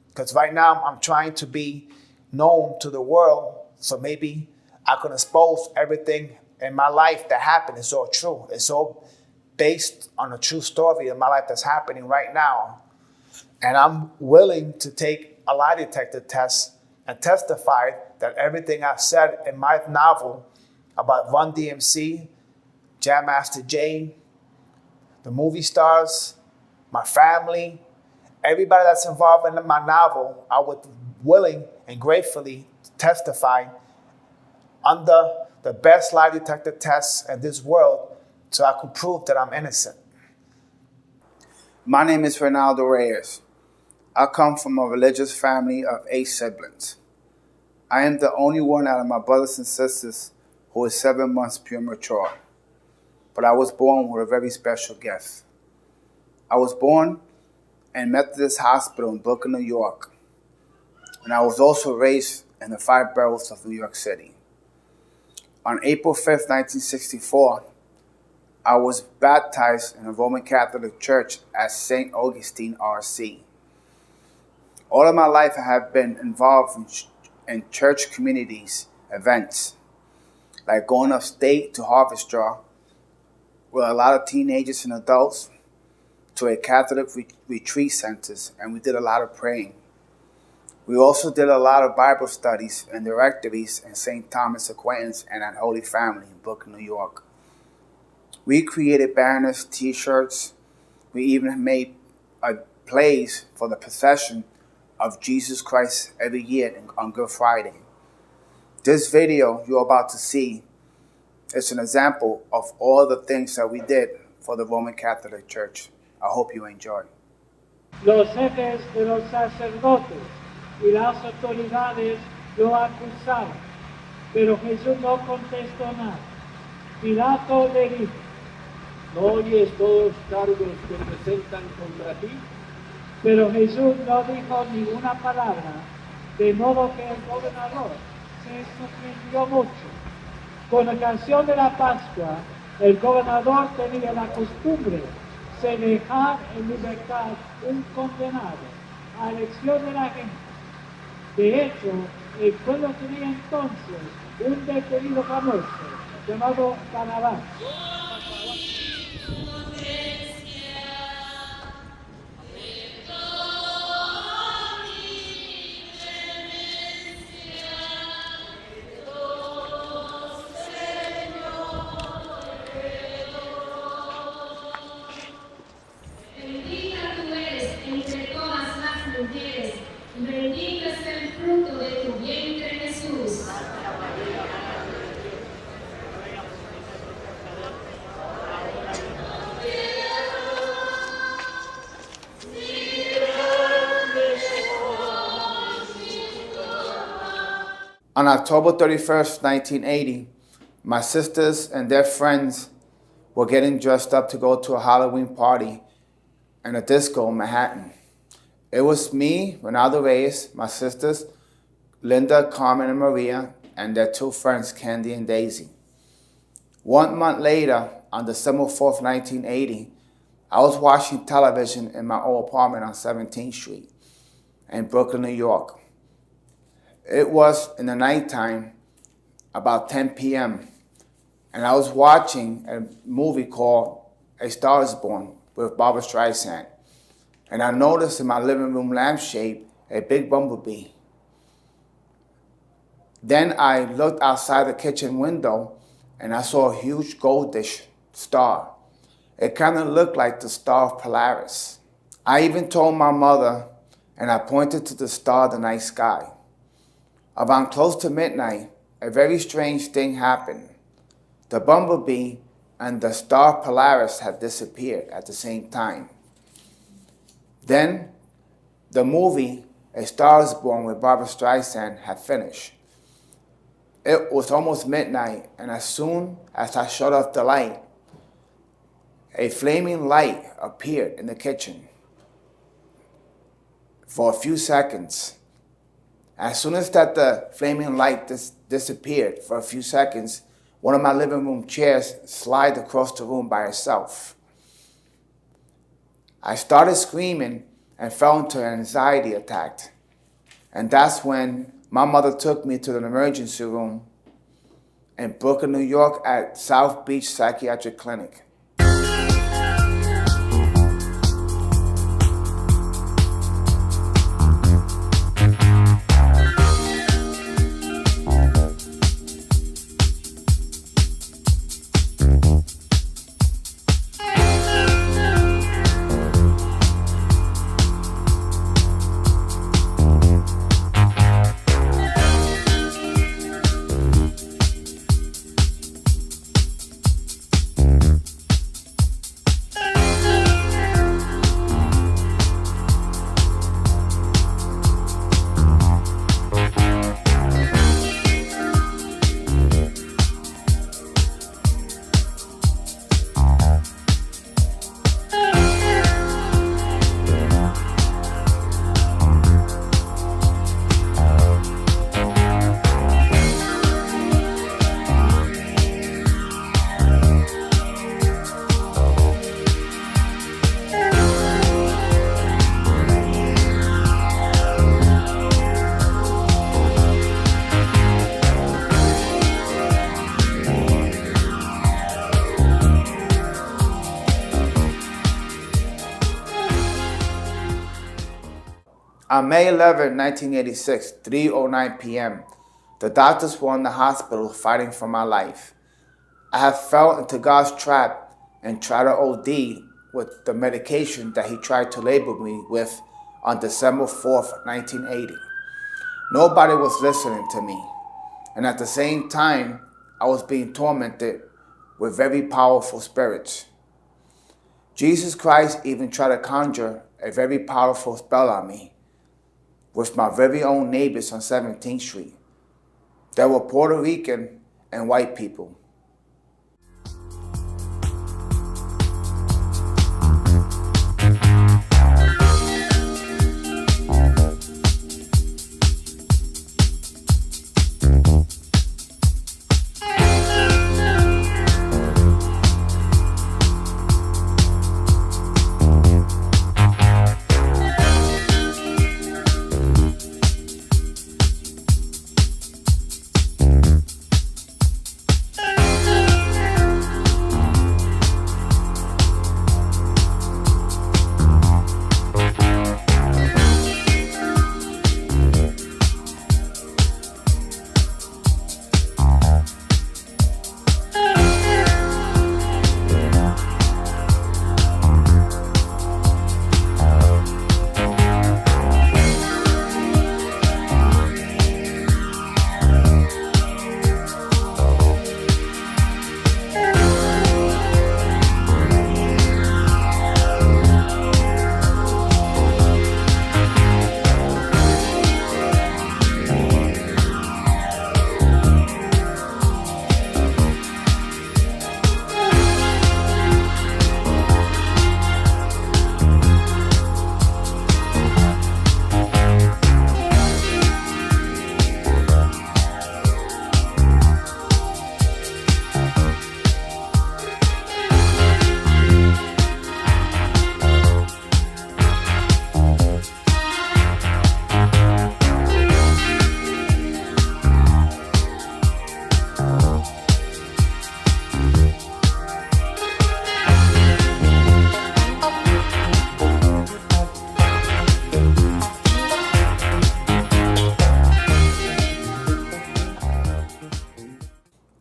Because right now I'm trying to be known to the world, so maybe I can expose everything in my life that happened. It's all true. It's all based on a true story of my life that's happening right now. And I'm willing to take a lie detector test and testify that everything I've said in my novel about Run DMC, Jam Master Jay, the movie stars, my family, everybody that's involved in my novel, I would willing and gratefully testify under the best lie detector tests in this world so I can prove that I'm innocent. My name is Reynaldo Reyes. I come from a religious family of 8 siblings. I am the only one out of my brothers and sisters who is 7 months premature. But I was born with a very special gift. I was born in Methodist Hospital in Brooklyn, New York. And I was also raised in the 5 boroughs of New York City. On April 5th, 1964, I was baptized in a Roman Catholic Church at St. Augustine, R.C. All of my life I have been involved in church communities, events, like going upstate to Harvest Draw with a lot of teenagers and adults to a Catholic retreat centers, and we did a lot of praying. We also did a lot of Bible studies and directories in St. Thomas Aquinas and at Holy Family in Brooklyn, New York. We created banners, t-shirts. We even made plays for the procession of Jesus Christ every year on Good Friday. This video you're about to see is an example of all the things that we did for the Roman Catholic Church. I hope you enjoy. Los jefes de los sacerdotes y las autoridades lo acusaron, pero Jesús no contestó nada. Pilato le dijo: ¿no oyes todos los cargos que presentan contra ti? Pero Jesús no dijo ninguna palabra, de modo que el gobernador se sorprendió mucho. Con ocasión de la Pascua, el gobernador tenía la costumbre de dejar en libertad un condenado a elección de la gente. De hecho, el pueblo tenía entonces un detenido famoso llamado Barrabás. On October 31st, 1980, my sisters and their friends were getting dressed up to go to a Halloween party in a disco in Manhattan. It was me, Reynaldo Reyes, my sisters, Linda, Carmen, and Maria, and their two friends, Candy and Daisy. 1 month later, on December 4th, 1980, I was watching television in my old apartment on 17th Street in Brooklyn, New York. It was in the nighttime, about 10 p.m., and I was watching a movie called A Star is Born with Barbra Streisand. And I noticed in my living room lampshade a big bumblebee. Then I looked outside the kitchen window and I saw a huge goldish star. It kind of looked like the star of Polaris. I even told my mother, and I pointed to the star in the night sky. Around close to midnight, a very strange thing happened. The bumblebee and the star Polaris had disappeared at the same time. Then the movie A Star is Born with Barbra Streisand had finished. It was almost midnight, and as soon as I shut off the light, a flaming light appeared in the kitchen for a few seconds. As soon as the flaming light disappeared for a few seconds, one of my living room chairs slid across the room by itself. I started screaming and fell into an anxiety attack. And that's when my mother took me to the emergency room in Brooklyn, New York at South Beach Psychiatric Clinic. On May 11, 1986, 3:09 p.m., the doctors were in the hospital fighting for my life. I had fell into God's trap and tried to OD with the medication that he tried to label me with on December 4th, 1980. Nobody was listening to me, and at the same time, I was being tormented with very powerful spirits. Jesus Christ even tried to conjure a very powerful spell on me with my very own neighbors on 17th Street. They were Puerto Rican and white people.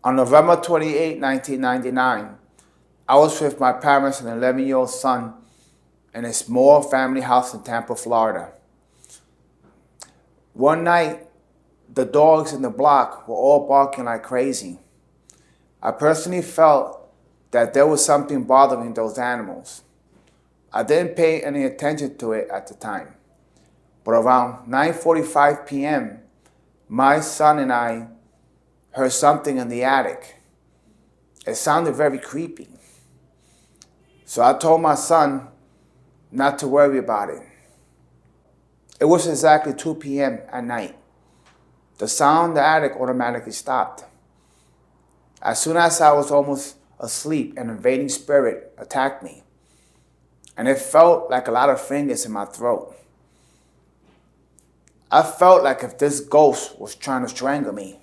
On November 28, 1999, I was with my parents and 11-year-old son in a small family house in Tampa, Florida. One night, the dogs in the block were all barking like crazy. I personally felt that there was something bothering those animals. I didn't pay any attention to it at the time. But around 9:45 p.m., my son and I heard something in the attic. It sounded very creepy. So I told my son not to worry about it. It was exactly 2 p.m. at night. The sound in the attic automatically stopped. As soon as I was almost asleep, an invading spirit attacked me. And it felt like a lot of fingers in my throat. I felt like if this ghost was trying to strangle me.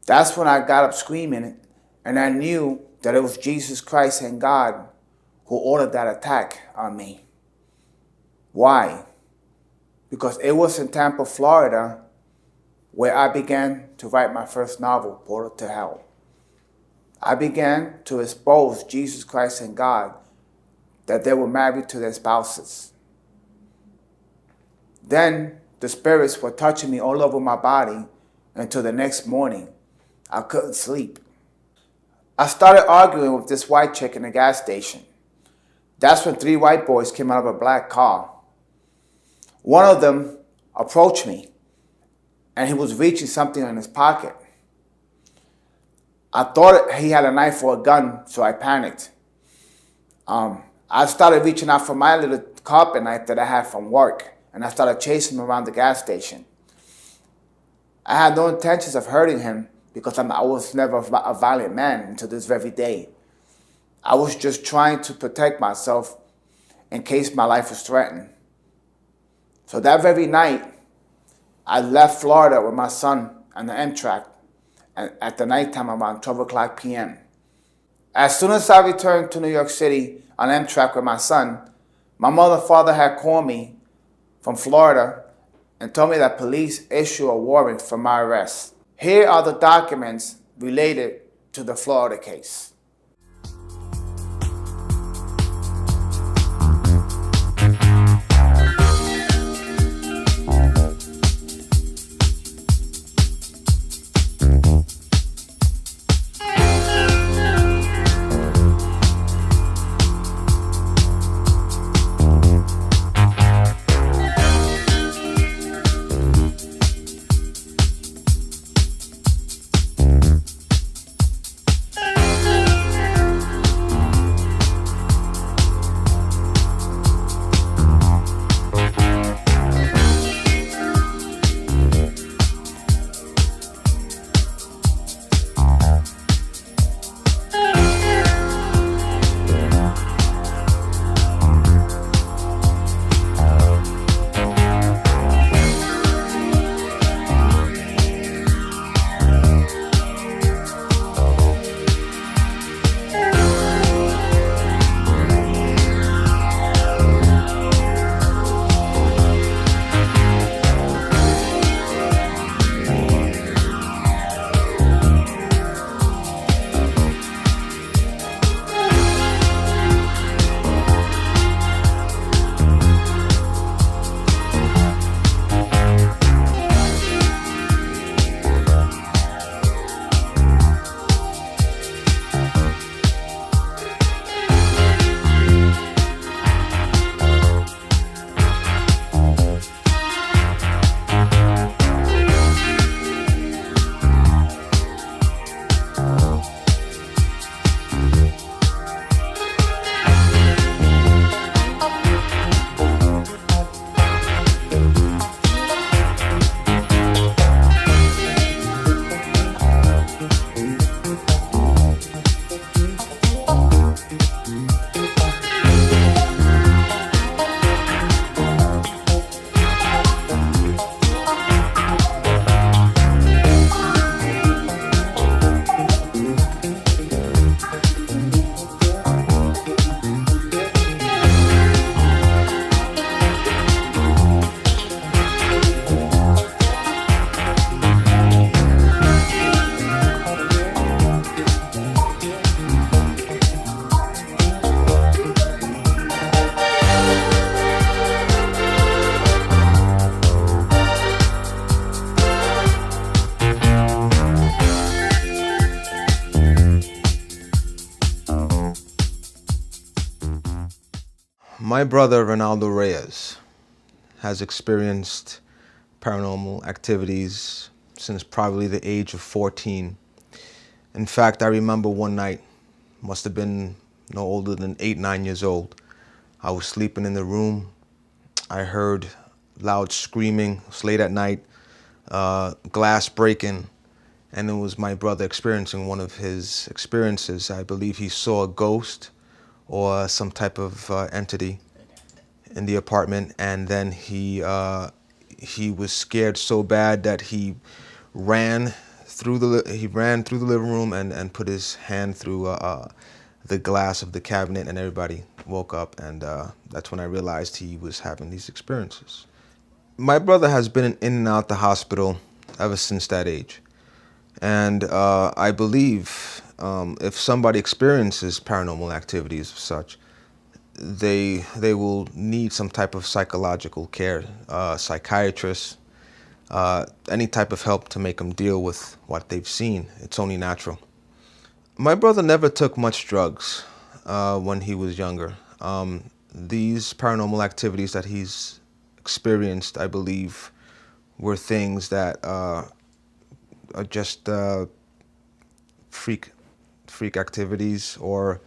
That's when I got up screaming, and I knew that it was Jesus Christ and God who ordered that attack on me. Why? Because it was in Tampa, Florida, where I began to write my first novel, Portal to Hell. I began to expose Jesus Christ and God, that they were married to their spouses. Then the spirits were touching me all over my body until the next morning. I couldn't sleep. I started arguing with this white chick in the gas station. That's when 3 white boys came out of a black car. One of them approached me, and he was reaching something in his pocket. I thought he had a knife or a gun, so I panicked. I started reaching out for my little carpet knife that I had from work, and I started chasing him around the gas station. I had no intentions of hurting him because I was never a violent man until this very day. I was just trying to protect myself in case my life was threatened. So that very night, I left Florida with my son on the Amtrak at the nighttime around 12 o'clock p.m. As soon as I returned to New York City on Amtrak with my son, my mother and father had called me from Florida and told me that police issued a warrant for my arrest. Here are the documents related to the Florida case. My brother, Reynaldo Reyes, has experienced paranormal activities since probably the age of 14. In fact, I remember one night, must have been no older than 8, 9 years old. I was sleeping in the room. I heard loud screaming. It was late at night, glass breaking, and it was my brother experiencing one of his experiences. I believe he saw a ghost or some type of entity in the apartment, and then he was scared so bad that he ran through the living room and put his hand through the glass of the cabinet, and everybody woke up, and that's when I realized he was having these experiences. My brother has been in and out the hospital ever since that age, and I believe if somebody experiences paranormal activities of such, they will need some type of psychological care, psychiatrists, any type of help to make them deal with what they've seen. It's only natural. My brother never took much drugs when he was younger. These paranormal activities that he's experienced, I believe, were things that are just freak activities, or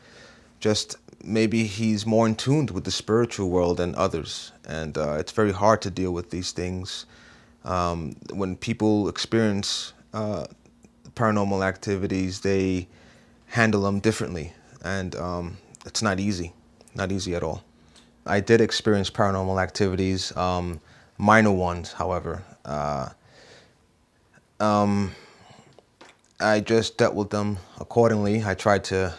just maybe he's more in tune with the spiritual world than others, and it's very hard to deal with these things. When people experience paranormal activities, they handle them differently, and it's not easy at all. I did experience paranormal activities, minor ones, however. I just dealt with them accordingly. I tried to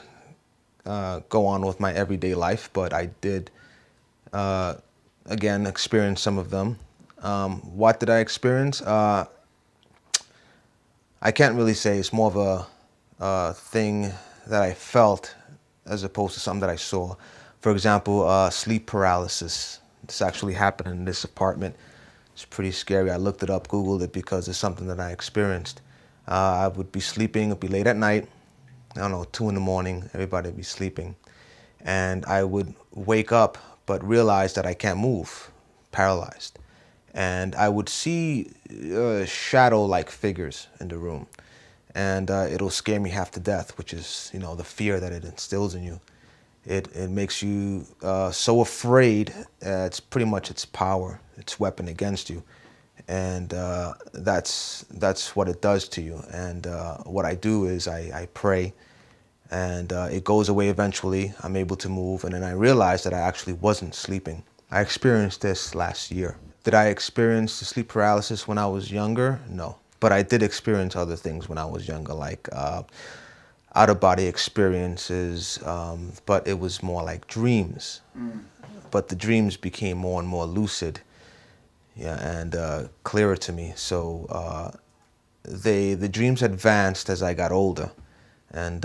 go on with my everyday life, but I did, again, experience some of them. What did I experience? I can't really say. It's more of a thing that I felt as opposed to something that I saw. For example, sleep paralysis. This actually happened in this apartment. It's pretty scary. I looked it up, Googled it, because it's something that I experienced. I would be sleeping, it'd be late at night, I don't know, 2 in the morning, everybody would be sleeping. And I would wake up, but realize that I can't move, paralyzed. And I would see shadow-like figures in the room. And it'll scare me half to death, which is, the fear that it instills in you. It makes you so afraid, it's pretty much its power, its weapon against you. And that's what it does to you. And what I do is I pray, and it goes away eventually. I'm able to move, and then I realize that I actually wasn't sleeping. I experienced this last year. Did I experience the sleep paralysis when I was younger? No. But I did experience other things when I was younger, like out-of-body experiences, but it was more like dreams. But the dreams became more and more lucid, and clearer to me. So the dreams advanced as I got older. And,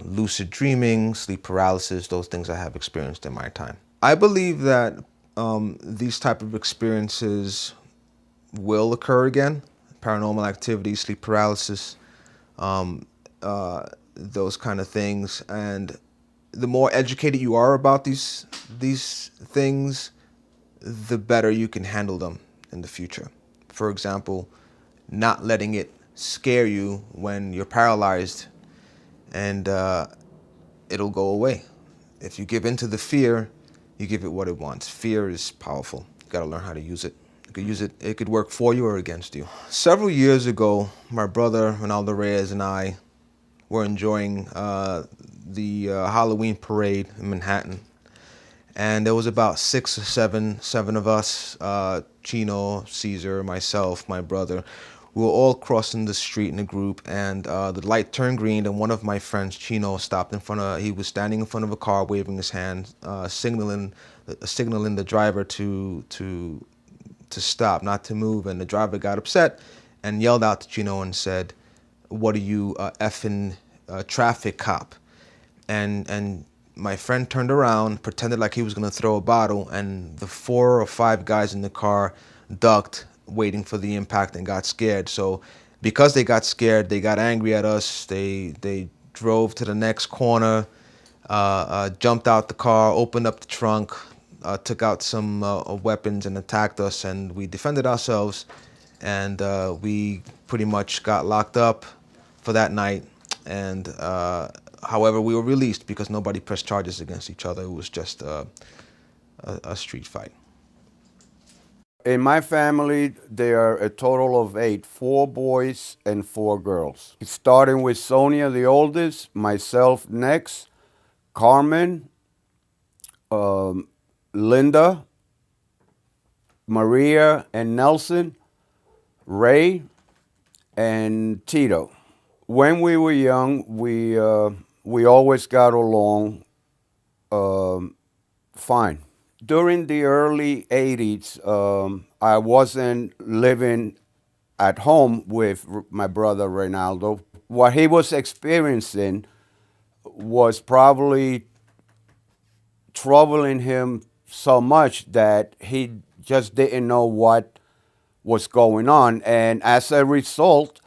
lucid dreaming, sleep paralysis, those things I have experienced in my time. I believe that these type of experiences will occur again. Paranormal activity, sleep paralysis, those kind of things. And the more educated you are about these things, the better you can handle them in the future. For example, not letting it scare you when you're paralyzed, and it'll go away. If you give in to the fear, you give it what it wants. Fear is powerful. You gotta learn how to use it. You could use it, it could work for you or against you. Several years ago, my brother, Reynaldo Reyes, and I were enjoying the Halloween parade in Manhattan. And there was about 6 or 7 of us, Chino, Caesar, myself, my brother. We were all crossing the street in a group, and the light turned green, and one of my friends, Chino, stopped in front of, he was standing in front of a car waving his hand, signaling the driver to stop, not to move. And the driver got upset and yelled out to Chino and said, "What are you, effing traffic cop?" And my friend turned around, pretended like he was gonna throw a bottle, and the 4 or 5 guys in the car ducked, waiting for the impact, and got scared. So because they got scared, they got angry at us. They drove to the next corner, jumped out the car, opened up the trunk, took out some weapons and attacked us, and we defended ourselves, and we pretty much got locked up for that night. And however, we were released because nobody pressed charges against each other. It was just a street fight. In my family, there are a total of 8, 4 boys and 4 girls. Starting with Sonia, the oldest, myself next, Carmen, Linda, Maria and Nelson, Ray, and Tito. When we were young, we always got along fine. During the early 80s, I wasn't living at home with my brother Reynaldo. What he was experiencing was probably troubling him so much that he just didn't know what was going on. And as a result,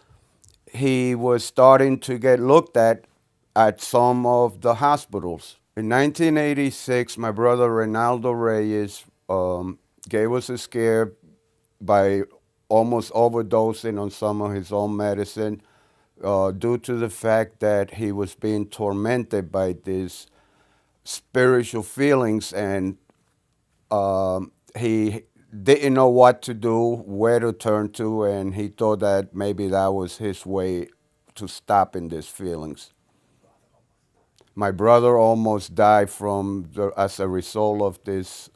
he was starting to get looked at some of the hospitals. In 1986, my brother Reynaldo Reyes gave us a scare by almost overdosing on some of his own medicine due to the fact that he was being tormented by these spiritual feelings, and he didn't know what to do, where to turn to, and he thought that maybe that was his way to stopping these feelings. My brother almost died as a result of this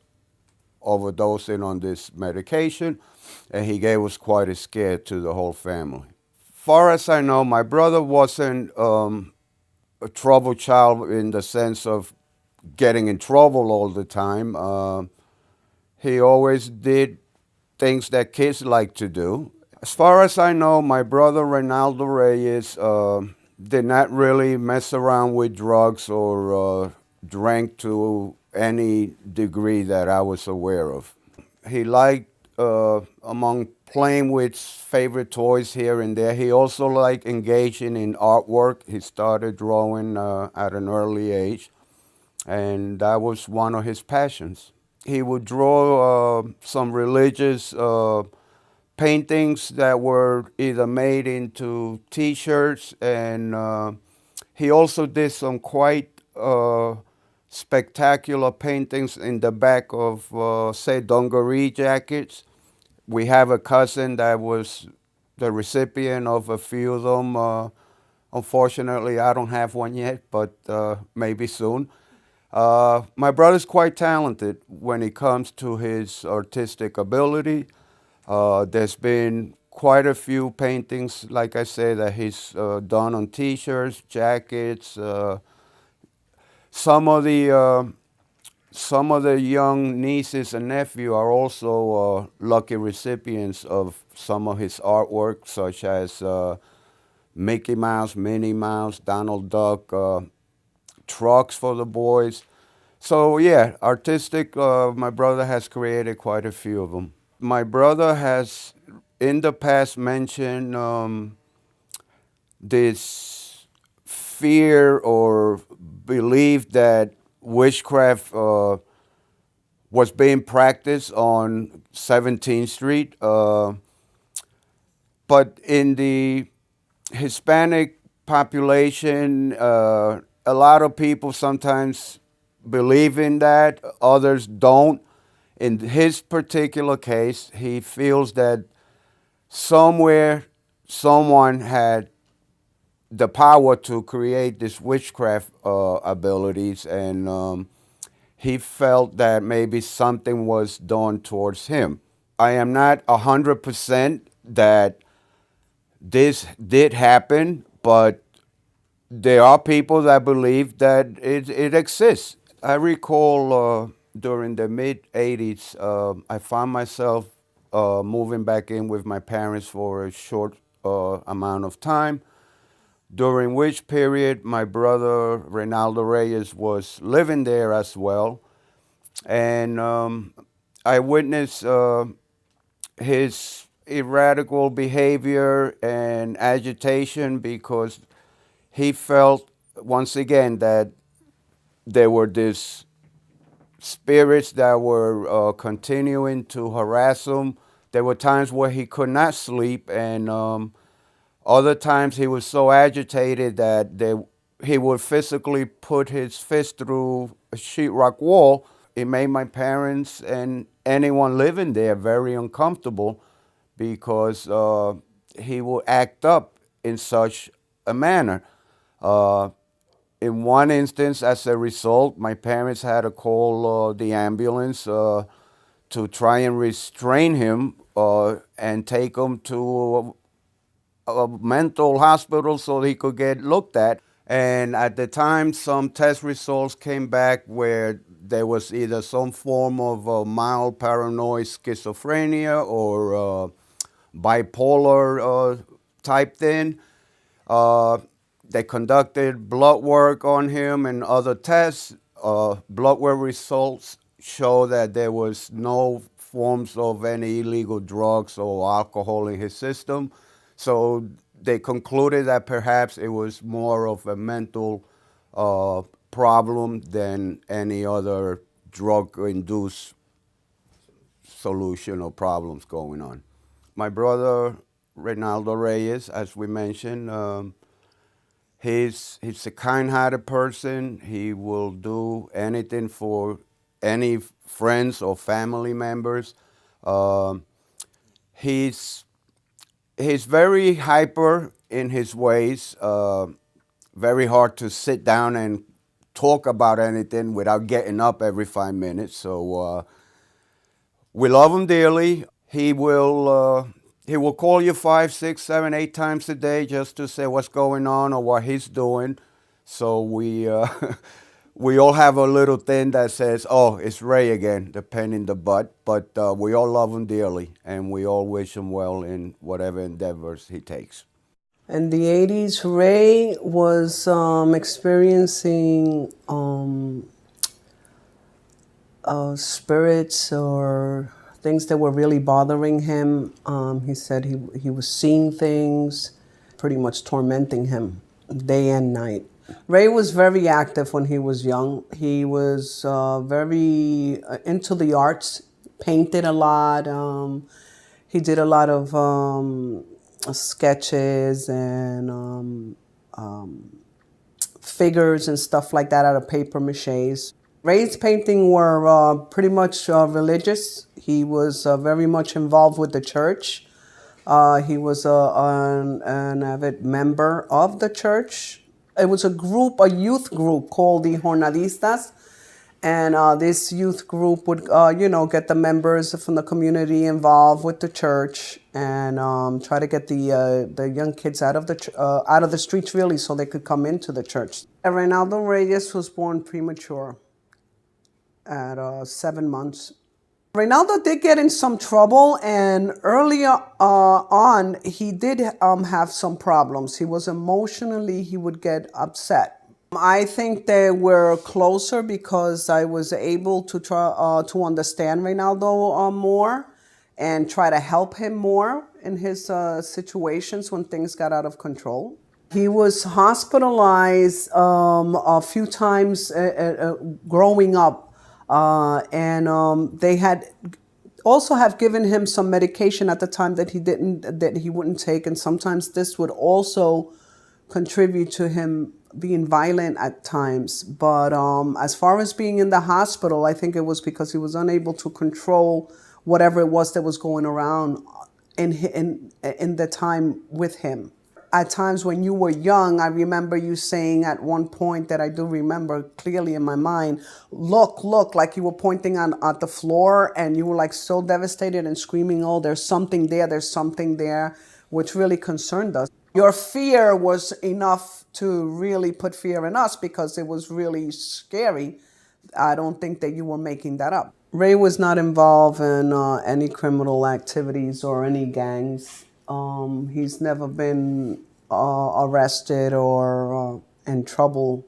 overdosing on this medication, and he gave us quite a scare to the whole family. Far as I know, my brother wasn't a troubled child in the sense of getting in trouble all the time. He always did things that kids like to do. As far as I know, my brother Reynaldo Reyes did not really mess around with drugs or drank to any degree that I was aware of. He liked, among playing with favorite toys here and there, he also liked engaging in artwork. He started drawing at an early age, and that was one of his passions. He would draw some religious paintings that were either made into T-shirts, and he also did some quite spectacular paintings in the back of, say, dungaree jackets. We have a cousin that was the recipient of a few of them. Unfortunately, I don't have one yet, but maybe soon. My brother's quite talented when it comes to his artistic ability. There's been quite a few paintings, like I say, that he's done on T-shirts, jackets. Some of the young nieces and nephews are also lucky recipients of some of his artwork, such as Mickey Mouse, Minnie Mouse, Donald Duck, trucks for the boys. So yeah, artistic, my brother has created quite a few of them. My brother has in the past mentioned this fear or belief that witchcraft was being practiced on 17th Street. But in the Hispanic population, a lot of people sometimes believe in that, others don't. In his particular case, he feels that somewhere someone had the power to create this witchcraft abilities, and he felt that maybe something was done towards him. I am not 100% that this did happen, but there are people that believe that it exists. I recall during the mid-'80s, I found myself moving back in with my parents for a short amount of time, during which period my brother Reynaldo Reyes was living there as well. And I witnessed his erratical behavior and agitation because he felt, once again, that there were these spirits that were continuing to harass him. There were times where he could not sleep, and other times he was so agitated that he would physically put his fist through a sheetrock wall. It made my parents and anyone living there very uncomfortable because he would act up in such a manner. In one instance, as a result, my parents had to call the ambulance to try and restrain him and take him to a mental hospital so he could get looked at. And at the time, some test results came back where there was either some form of mild paranoid schizophrenia or bipolar type thing. They conducted blood work on him and other tests. Blood work results show that there was no forms of any illegal drugs or alcohol in his system. So they concluded that perhaps it was more of a mental problem than any other drug-induced solution or problems going on. My brother, Reynaldo Reyes, as we mentioned, he's a kind-hearted person. He will do anything for any friends or family members. He's very hyper in his ways, very hard to sit down and talk about anything without getting up every 5 minutes. So we love him dearly. He will call you 5, 6, 7, 8 times a day just to say what's going on or what he's doing. So we all have a little thing that says, "Oh, it's Ray again," the pain in the butt. But we all love him dearly, and we all wish him well in whatever endeavors he takes. In the 80s, Ray was experiencing spirits or things that were really bothering him. He said he was seeing things, pretty much tormenting him day and night. Ray was very active when he was young. He was very into the arts, painted a lot. He did a lot of sketches and figures and stuff like that out of paper maches. Ray's painting were pretty much religious. He was very much involved with the church. He was an avid member of the church. It was a youth group called the Jornadistas. And this youth group would, get the members from the community involved with the church and try to get the young kids out of the streets, really, so they could come into the church. Reynaldo Reyes was born premature at 7 months. Reynaldo did get in some trouble, and early on, he did have some problems. He would get upset. I think they were closer because I was able to try to understand Reynaldo more and try to help him more in his situations when things got out of control. He was hospitalized a few times growing up, and they had also have given him some medication at the time that he wouldn't take, and sometimes this would also contribute to him being violent at times. But as far as being in the hospital, I think it was because he was unable to control whatever it was that was going around in the time with him. At times when you were young, I remember you saying at one point that I do remember clearly in my mind, look, like you were pointing at the floor, and you were like so devastated and screaming, "Oh, there's something there," which really concerned us. Your fear was enough to really put fear in us because it was really scary. I don't think that you were making that up. Ray was not involved in any criminal activities or any gangs. He's never been arrested or in trouble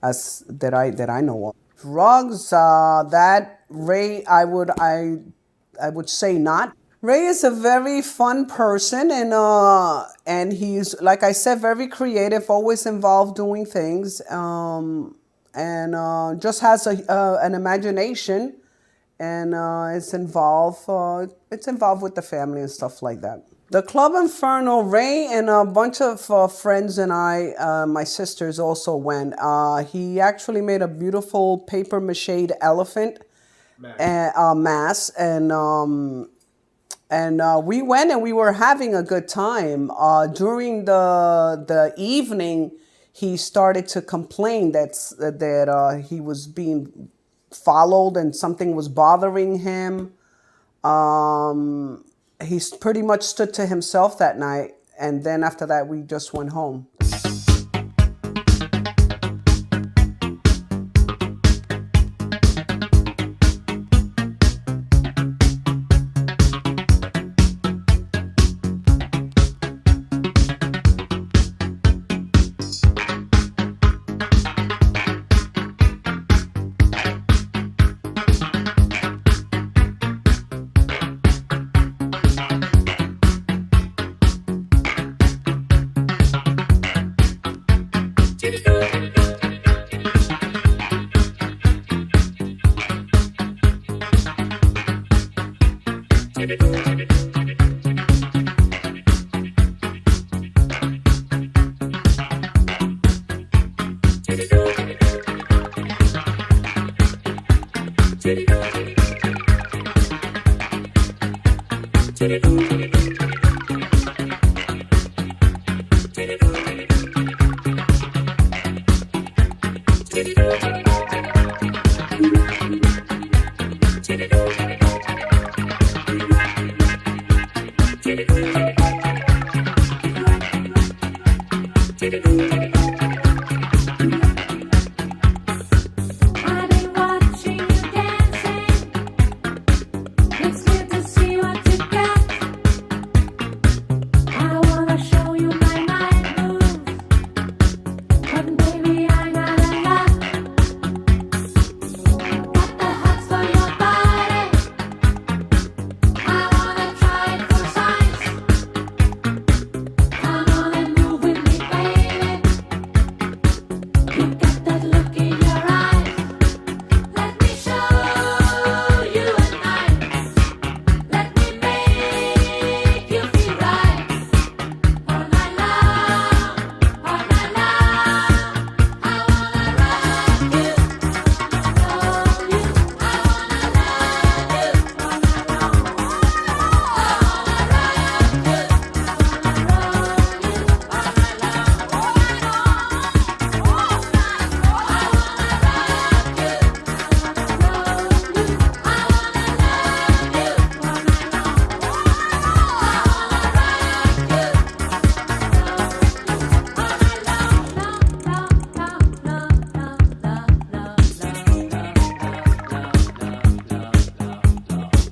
that I know of. Drugs, that Ray, I would say not. Ray is a very fun person, and he's, like I said, very creative, always involved doing things. and just has an imagination, and it's involved with the family and stuff like that. The Club Inferno, Ray and a bunch of friends and my sisters also went. He actually made a beautiful paper mache elephant mask, and we went and we were having a good time. During the evening, he started to complain that he was being followed and something was bothering him. He pretty much stood to himself that night, and then after that, we just went home.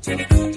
Thank you.